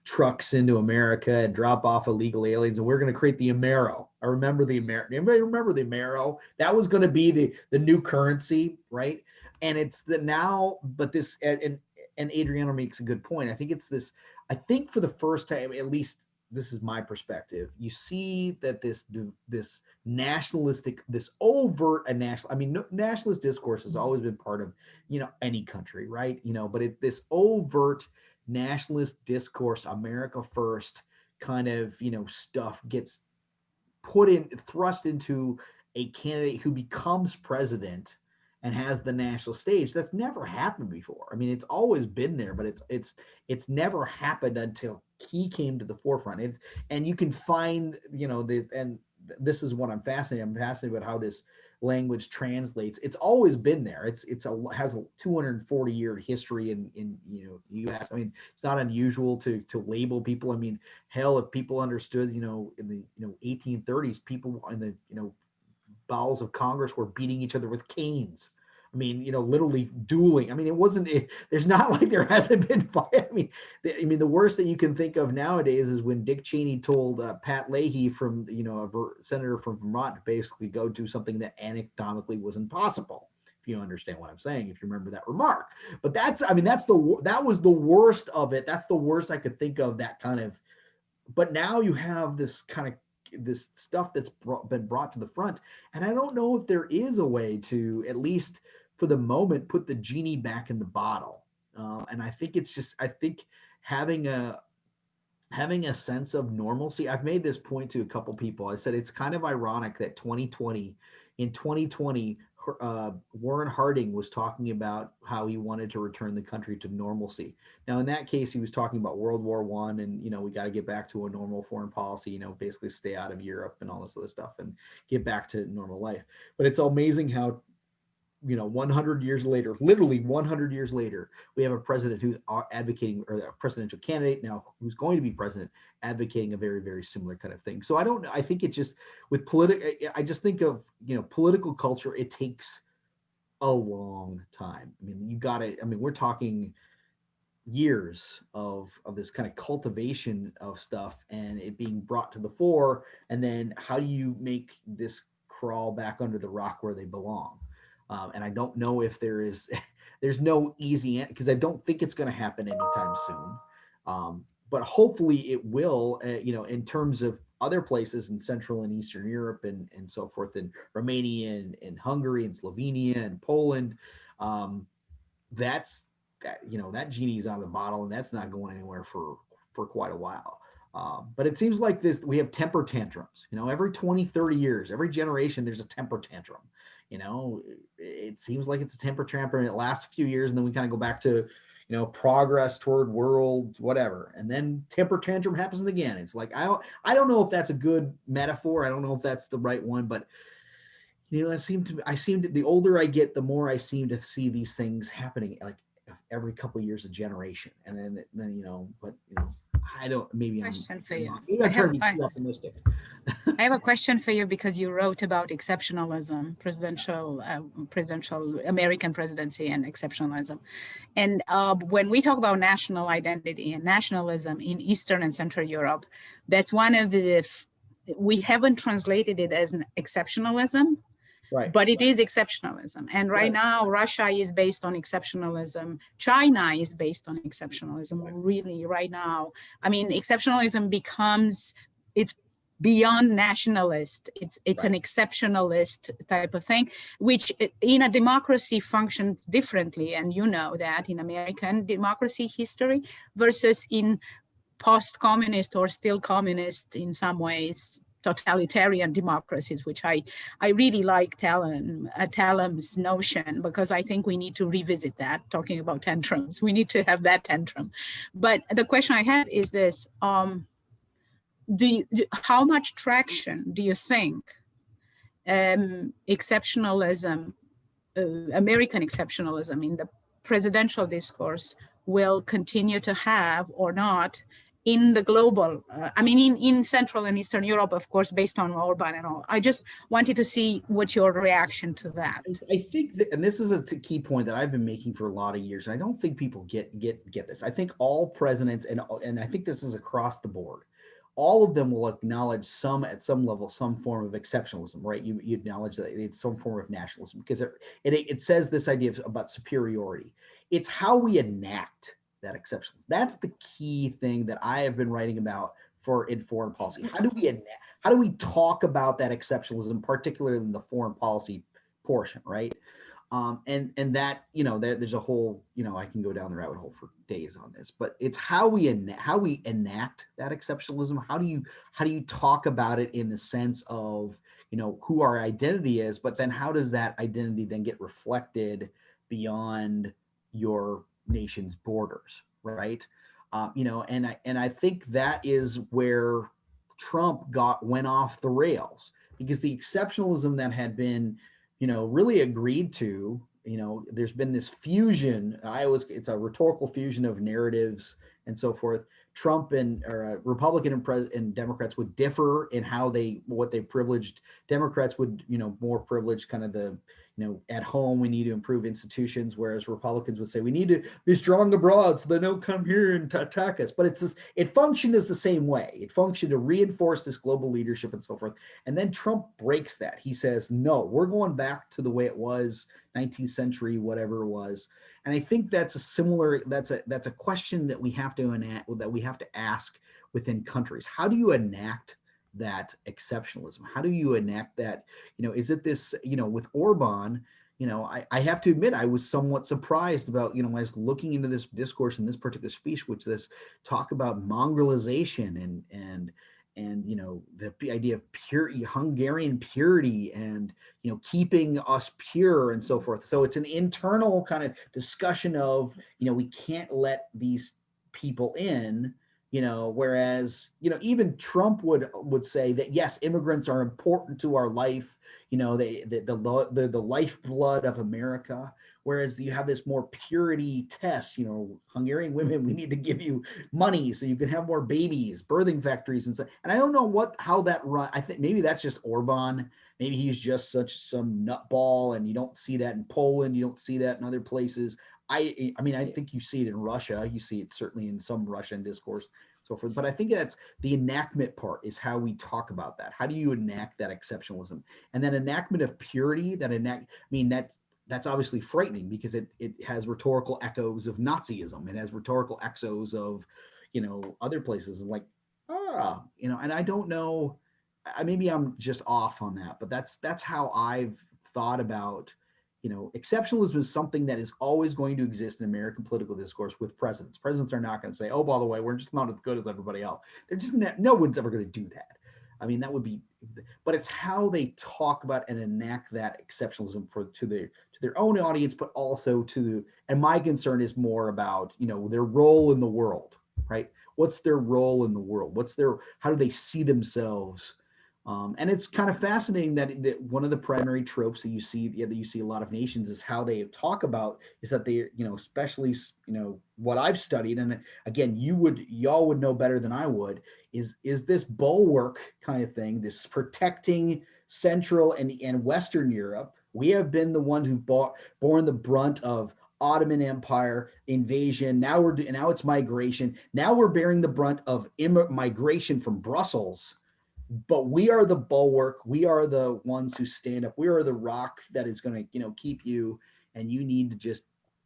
trucks into America and drop off illegal aliens, and we're going to create the Amero. I remember the Amero. Anybody remember the Amero? That was going to be the new currency, right? And it's the now, but this, and Adriana makes a good point. I think it's this, I think for the first time, at least this is my perspective, you see that this nationalistic, this overt nationalist discourse has always been part of, any country, right? But this overt nationalist discourse, America first kind of, stuff gets thrust into a candidate who becomes president and has the national stage. That's never happened before. I mean, it's always been there, but it's never happened until he came to the forefront. And you can find, and this is what I'm fascinated. I'm fascinated about how this language translates. It's always been there. Has a 240-year history in U.S. I mean, it's not unusual to label people. I mean, hell, if people understood, in the 1830s, people in the bowels of Congress were beating each other with canes. I mean, literally dueling. I mean, there's not like there hasn't been fight. I mean, the worst that you can think of nowadays is when Dick Cheney told Pat Leahy from, a senator from Vermont to basically go do something that anatomically was impossible. If you understand what I'm saying, if you remember that remark. But that was the worst of it. That's the worst I could think of, that kind of, but now you have this kind of, this stuff that's been brought to the front. And I don't know if there is a way to, at least for the moment, put the genie back in the bottle. And I think it's just, having a sense of normalcy. I've made this point to a couple people. I said, it's kind of ironic that in 2020, Warren Harding was talking about how he wanted to return the country to normalcy. Now, in that case, he was talking about World War I and, we got to get back to a normal foreign policy, basically stay out of Europe and all this other stuff and get back to normal life. But it's amazing how, 100 years later, literally 100 years later, we have a president who's advocating, or a presidential candidate now who's going to be president, advocating a very, very similar kind of thing. So I think it just, with I just think of, political culture, it takes a long time. I mean, we're talking years of this kind of cultivation of stuff and it being brought to the fore, and then how do you make this crawl back under the rock where they belong? And I don't know if there's no easy answer, because I don't think it's going to happen anytime soon. But hopefully it will, in terms of other places in Central and Eastern Europe and so forth, and Romania and Hungary and Slovenia and Poland. That genie's out of the bottle, and that's not going anywhere for quite a while. But it seems like we have temper tantrums, every 20, 30 years, every generation, there's a temper tantrum. It seems like it's a temper tantrum and it lasts a few years, and then we kind of go back to, progress toward world, whatever. And then temper tantrum happens again. It's like, I don't know if that's a good metaphor. I don't know if that's the right one, but the older I get, the more I seem to see these things happening, like every couple of years, a generation. And then I don't, maybe Question for you. I'm trying to be too optimistic. I have a question for you because you wrote about exceptionalism, presidential American presidency and exceptionalism. And when we talk about national identity and nationalism in Eastern and Central Europe, that's one of we haven't translated it as an exceptionalism. Right. But it is exceptionalism. And right now, Russia is based on exceptionalism. China is based on exceptionalism, really, right now. I mean, exceptionalism it's beyond nationalist. It's an exceptionalist type of thing, which in a democracy functions differently. And you know that in American democracy history versus in post-communist or still communist in some ways, totalitarian democracies, which I really like Talem's notion, because I think we need to revisit that, talking about tantrums. We need to have that tantrum. But the question I have is this, how much traction do you think exceptionalism, American exceptionalism in the presidential discourse will continue to have or not in the global, in Central and Eastern Europe, of course, based on Orban and all. I just wanted to see what your reaction to that. I think that, and this is a key point that I've been making for a lot of years, and I don't think people get this. I think all presidents, and I think this is across the board, all of them will acknowledge at some level, some form of exceptionalism, right? You acknowledge that it's some form of nationalism, because it says this idea about superiority. It's how we enact that exceptionalism. That's the key thing that I have been writing about in foreign policy. How do we talk about that exceptionalism, particularly in the foreign policy portion, right? And that, there's a whole, I can go down the rabbit hole for days on this, but it's how we enact that exceptionalism. How do you talk about it in the sense of, who our identity is, but then how does that identity then get reflected beyond your nation's borders, right? And I think that is where Trump went off the rails, because the exceptionalism that had been, really agreed to, there's been this fusion. It's a rhetorical fusion of narratives and so forth. Trump and Republican and Democrats would differ in what they privileged. Democrats would, more privilege kind of the, at home, we need to improve institutions, whereas Republicans would say we need to be strong abroad so they don't come here and attack us. But it functioned as the same way. It functioned to reinforce this global leadership and so forth. And then Trump breaks that. He says, no, we're going back to the way it was, 19th century, whatever it was. And I think that's a question that we have to ask within countries. How do you enact that exceptionalism? How do you enact that? Is it this, with Orban, I have to admit, I was somewhat surprised about, when I was looking into this discourse in this particular speech, which this talk about mongrelization and the idea of Hungarian purity and, keeping us pure and so forth. So it's an internal kind of discussion of, we can't let these people in, whereas, even Trump would say that, yes, immigrants are important to our life, you know, the lifeblood of America. Whereas you have this more purity test, you know, Hungarian women, we need to give you money so you can have more babies, birthing factories and stuff. And I don't know how that run. I think maybe that's just Orban. Maybe he's just some nutball, and you don't see that in Poland. You don't see that in other places. I mean, I think you see it in Russia. You see it certainly in some Russian discourse, so forth. But I think that's the enactment part is how we talk about that. How do you enact that exceptionalism? And that enactment of purity, that's obviously frightening because it has rhetorical echoes of Nazism. It has rhetorical echoes of, you know, other places like, you know, and I don't know, maybe I'm just off on that, but that's how I've thought about, you know, exceptionalism is something that is always going to exist in American political discourse with presidents. Presidents are not going to say, oh, by the way, we're just not as good as everybody else. They're just no one's ever going to do that. I mean, that would be, but it's how they talk about and enact that exceptionalism to their own audience, but also and my concern is more about, you know, their role in the world, right? What's their role in the world? How do they see themselves? And it's kind of fascinating that one of the primary tropes that you see a lot of nations is how they talk about is that they, you know, especially, you know, what I've studied, and again, y'all would know better than I would, is this bulwark kind of thing, this protecting Central and Western Europe. We have been the ones who've borne the brunt of Ottoman Empire invasion. Now it's migration. Now we're bearing the brunt of migration from Brussels. But we are the bulwark. We are the ones who stand up. We are the rock that is going to, you know, keep you, and you need to just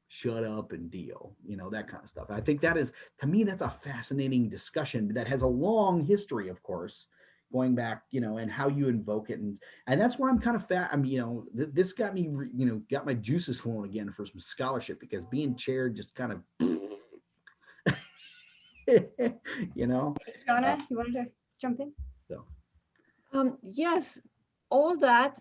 shut up and deal, you know, that kind of stuff. I think that is, to me, that's a fascinating discussion that has a long history, of course, going back, you know, and how you invoke it. And that's why I'm kind of you know, this got me, you know, got my juices flowing again for some scholarship, because being chaired just kind of, you know. Adriana, you wanted to jump in? So. Yes, all that.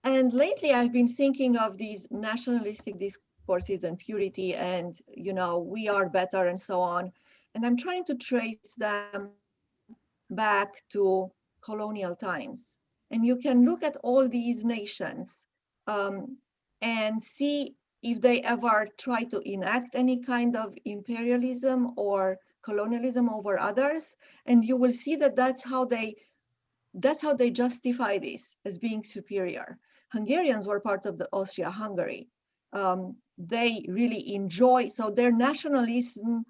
And lately I've been thinking of these nationalistic discourses and purity and, you know, we are better and so on. And I'm trying to trace them back to colonial times. And you can look at all these nations and see if they ever try to enact any kind of imperialism or colonialism over others. And you will see that that's how they justify this as being superior. Hungarians were part of the Austria-Hungary. They really enjoy, so their nationalism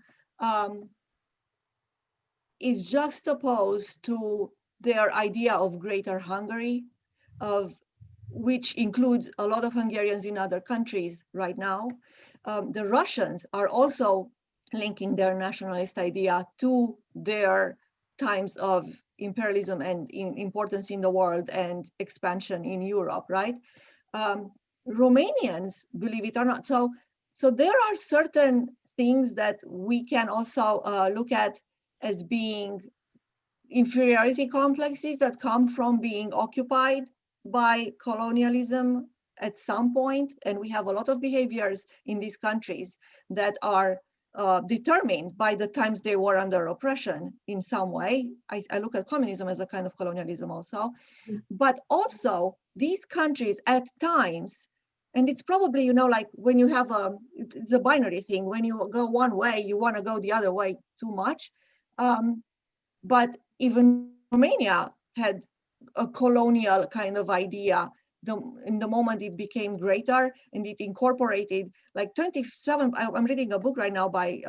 is juxtaposed to their idea of greater Hungary, which includes a lot of Hungarians in other countries right now. The Russians are also linking their nationalist idea to their times of imperialism and importance in the world and expansion in Europe, right? Romanians, believe it or not. So there are certain things that we can also look at as being inferiority complexes that come from being occupied by colonialism at some point. And we have a lot of behaviors in these countries that are determined by the times they were under oppression in some way. I look at communism as a kind of colonialism also, but also these countries at times, and it's probably, you know, like when you have it's a binary thing, when you go one way, you want to go the other way too much. But even Romania had a colonial kind of idea in the moment it became greater, and it incorporated like 27, I'm reading a book right now by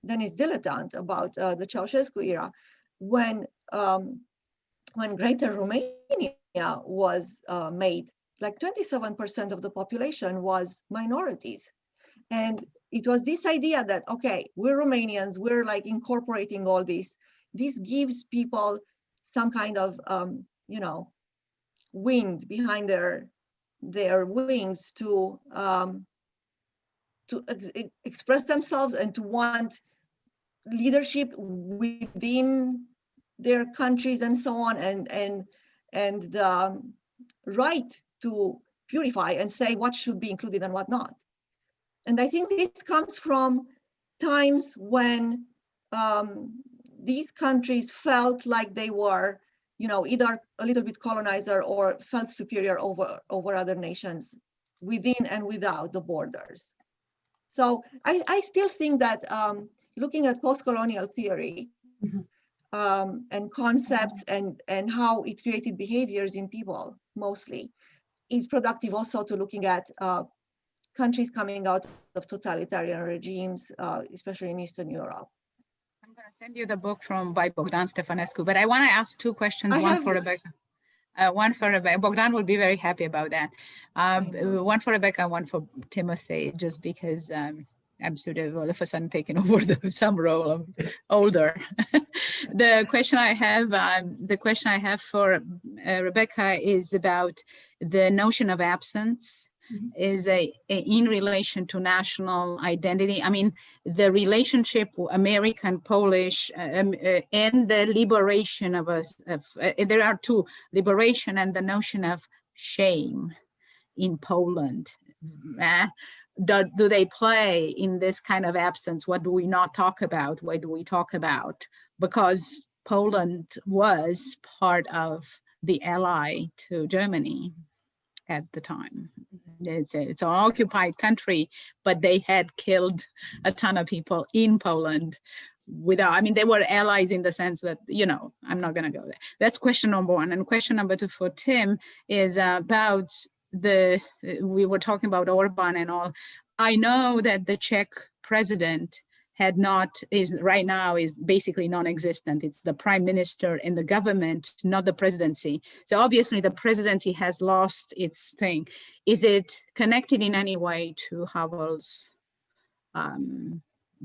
Denis Dilettant about the Ceausescu era, when Greater Romania was made, like 27% of the population was minorities. And it was this idea that, okay, we're Romanians, we're like incorporating all this. This gives people some kind of, you know, wind behind their wings to express themselves and to want leadership within their countries and so on, and the right to purify and say what should be included and what not. And I think this comes from times when these countries felt like they were, either a little bit colonizer or felt superior over other nations within and without the borders. So I still think that looking at post-colonial theory and concepts and how it created behaviors in people mostly is productive also to looking at countries coming out of totalitarian regimes, especially in Eastern Europe. I'm going to send you the book by Bogdan Stefanescu, but I want to ask two questions, one for Rebecca. Bogdan will be very happy about that. One for Rebecca, one for Timothy, just because I'm sort of all of a sudden taking over some role of older. The question I have for Rebecca is about the notion of absence. Is in relation to national identity. I mean, the relationship American, Polish, and the liberation of us. There are two: liberation and the notion of shame in Poland. Do they play in this kind of absence? What do we not talk about? What do we talk about? Because Poland was part of the ally to Germany at the time. It's an occupied country, but they had killed a ton of people in Poland without, I mean, they were allies in the sense that, I'm not going to go there. That's question number one. And question number two for Tim is about we were talking about Orban and all. I know that the Czech president right now is basically non-existent. It's the prime minister and the government, not the presidency. So obviously the presidency has lost its thing. Is it connected in any way to Havel's,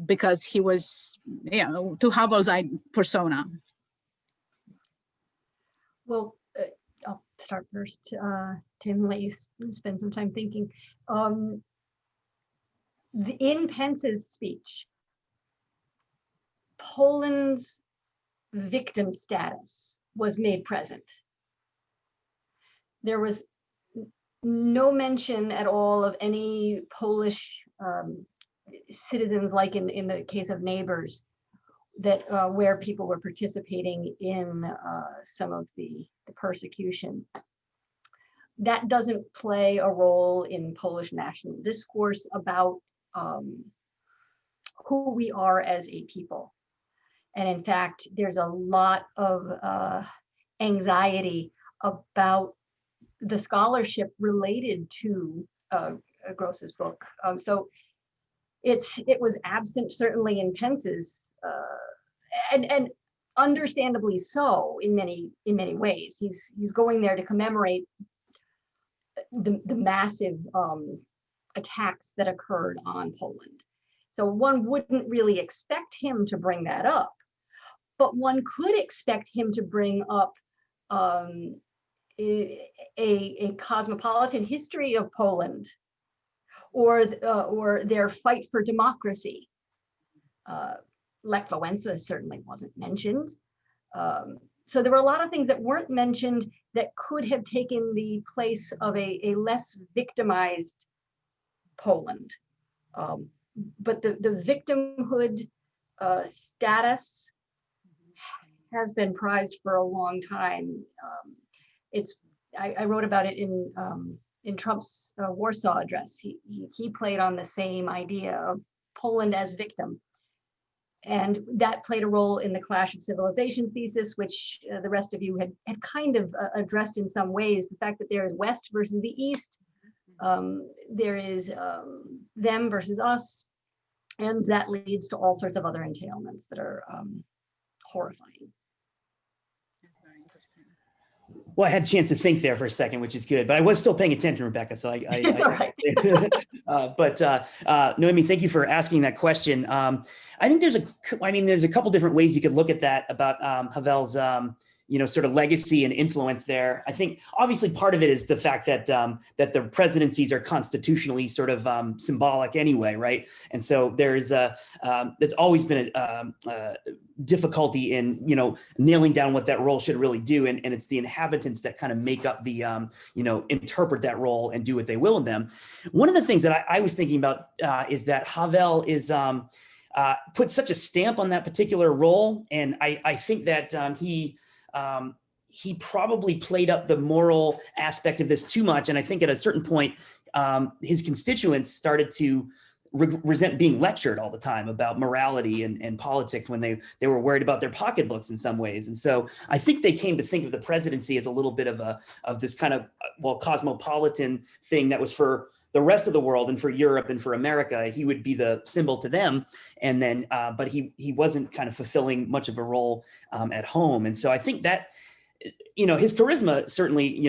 because he was, to Havel's persona? Well, I'll start first. Tim, let you spend some time thinking. In Pence's speech, Poland's victim status was made present. There was no mention at all of any Polish citizens, like in the case of Neighbors, that where people were participating in some of the persecution. That doesn't play a role in Polish national discourse about who we are as a people. And in fact, there's a lot of anxiety about the scholarship related to Gross's book. So it was absent certainly in Pence's, and understandably so in many ways. He's going there to commemorate the massive attacks that occurred on Poland. So one wouldn't really expect him to bring that up. But one could expect him to bring up a cosmopolitan history of Poland, or their fight for democracy. Lech Wałęsa certainly wasn't mentioned. So there were a lot of things that weren't mentioned that could have taken the place of a less victimized Poland. But the victimhood status has been prized for a long time. I wrote about it in Trump's Warsaw address. He played on the same idea of Poland as victim. And that played a role in the Clash of Civilizations thesis, which the rest of you had kind of addressed in some ways. The fact that there is West versus the East, there is them versus us, and that leads to all sorts of other entailments that are horrifying. That's very interesting. Well, I had a chance to think there for a second, which is good, but I was still paying attention, Rebecca. So Right. But Noemi, thank you for asking that question. I think there's a couple different ways you could look at that about Havel's, sort of legacy and influence there. I think obviously part of it is the fact that that the presidencies are constitutionally sort of symbolic anyway, right? And so there's there's always been a difficulty in nailing down what that role should really do, and it's the inhabitants that kind of make up the interpret that role and do what they will in them. One of the things that I was thinking about is that Havel is put such a stamp on that particular role, and I think that he he probably played up the moral aspect of this too much. And I think at a certain point, his constituents started to resent being lectured all the time about morality and politics when they were worried about their pocketbooks in some ways. And so I think they came to think of the presidency as a little bit of this kind of, well, cosmopolitan thing that was for the rest of the world and for Europe and for America. He would be the symbol to them. And then, but he wasn't kind of fulfilling much of a role at home. And so I think that, his charisma certainly,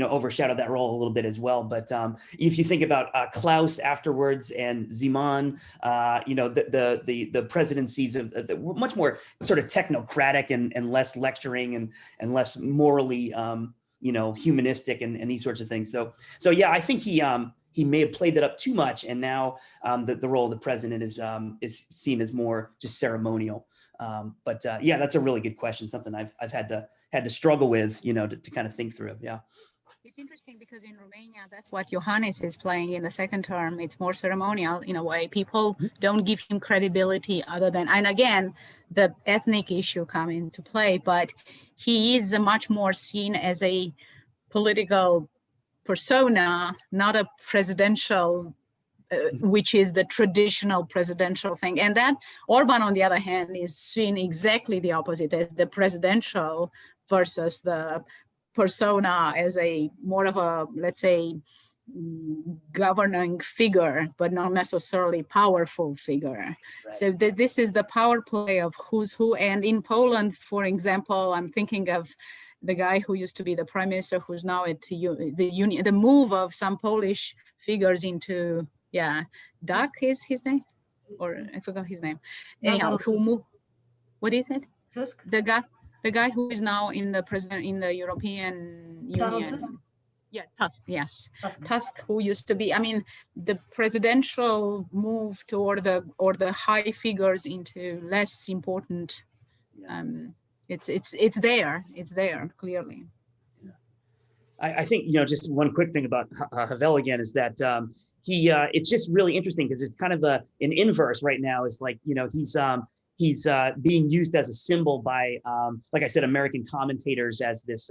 overshadowed that role a little bit as well. But if you think about Klaus afterwards and Zeman, the presidencies of much more sort of technocratic and less lecturing and less morally, humanistic and these sorts of things. So yeah, I think he may have played that up too much, and now the role of the president is seen as more just ceremonial. But yeah, that's a really good question. Something I've had to struggle with, to kind of think through. Yeah. It's interesting because in Romania, that's what Iohannis is playing in the second term. It's more ceremonial in a way. People don't give him credibility other than, and again, the ethnic issue come into play, but he is much more seen as a political persona, not a presidential, which is the traditional presidential thing. And that Orban, on the other hand, is seen exactly the opposite, as the presidential versus the persona as a more of a, let's say, governing figure, but not necessarily powerful figure. Right. So this is the power play of who's who. And in Poland, for example, I'm thinking of the guy who used to be the prime minister, who's now at the union, the move of some Polish figures into, Duck is his name, or I forgot his name. Anyhow, who moved? What is it? Tusk. The guy who is now in the European Union. Tusk? Yeah, Tusk. Yes, Tusk, who used to be. I mean, the presidential move toward the high figures into less important. It's there. It's there clearly. I think just one quick thing about Havel again is that it's just really interesting because it's kind of an inverse right now. Is like he's being used as a symbol by like I said, American commentators as this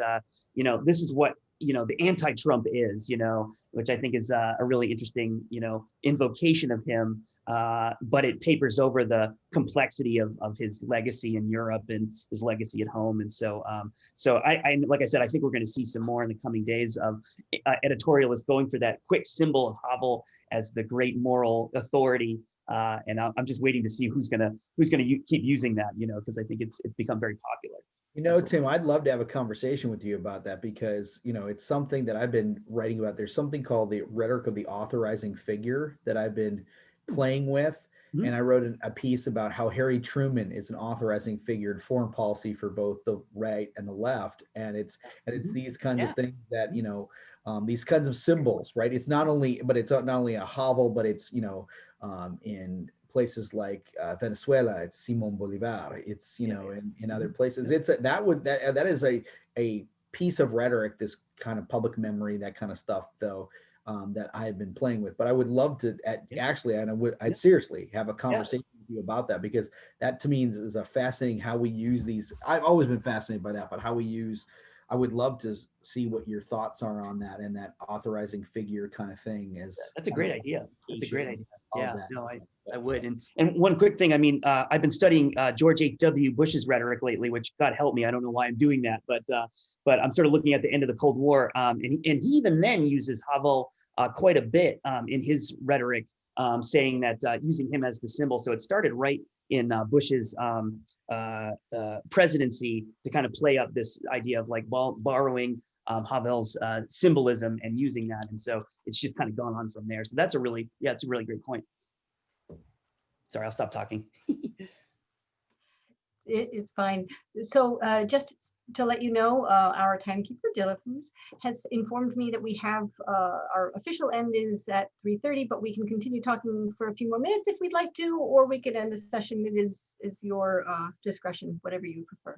this is what the anti-Trump is, which I think is a really interesting invocation of him. But it papers over the complexity of his legacy in Europe and his legacy at home. And so I like I said, I think we're going to see some more in the coming days of editorialists going for that quick symbol of Havel as the great moral authority. And I'm just waiting to see who's gonna keep using that, because I think it's become very popular. Tim, I'd love to have a conversation with you about that because, it's something that I've been writing about. There's something called the rhetoric of the authorizing figure that I've been playing with. Mm-hmm. And I wrote a piece about how Harry Truman is an authorizing figure in foreign policy for both the right and the left. And it's these kinds of things that, these kinds of symbols, right? It's not only a Havel, but it's, in places like Venezuela, it's Simon Bolivar. It's in other places. That is a piece of rhetoric, this kind of public memory, that kind of stuff, though, that I have been playing with. But I would love to I'd seriously have a conversation with you about that, because that to me is a fascinating how we use these. I've always been fascinated by that, but how we use. I would love to see what your thoughts are on that and that authorizing figure kind of thing. That's a great idea. That's a great idea. Yeah, no, I would. And one quick thing, I mean, I've been studying George H.W. Bush's rhetoric lately, which God help me, I don't know why I'm doing that, but I'm sort of looking at the end of the Cold War, and he even then uses Havel quite a bit in his rhetoric, saying that using him as the symbol. So it started right in Bush's presidency to kind of play up this idea of like borrowing Havel's symbolism and using that. And so it's just kind of gone on from there. So that's it's a really great point. Sorry, I'll stop talking. It's fine. So just to let you know, our timekeeper, Dilifus, has informed me that we have our official end is at 3:30, but we can continue talking for a few more minutes if we'd like to, or we can end the session. It is your discretion, whatever you prefer.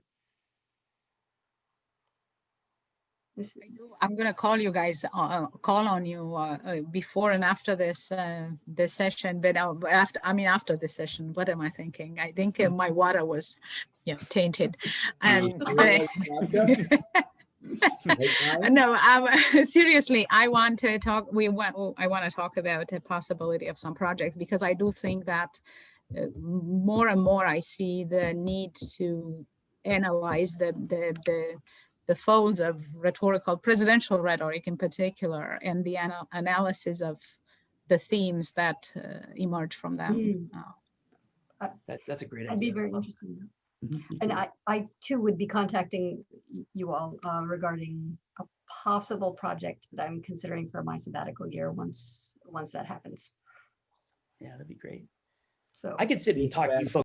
I'm gonna call you guys, call on you before and after this this session. But after this session, what am I thinking? I think my water was, tainted. But no, seriously, I want to talk. I want to talk about the possibility of some projects, because I do think that more and more I see the need to analyze the folds of presidential rhetoric in particular, and the analysis of the themes that emerge from them. That's a great idea. I'd be very interested in that. And I too would be contacting you all regarding a possible project that I'm considering for my sabbatical year once that happens. Yeah, that'd be great. So I could sit and talk to you folks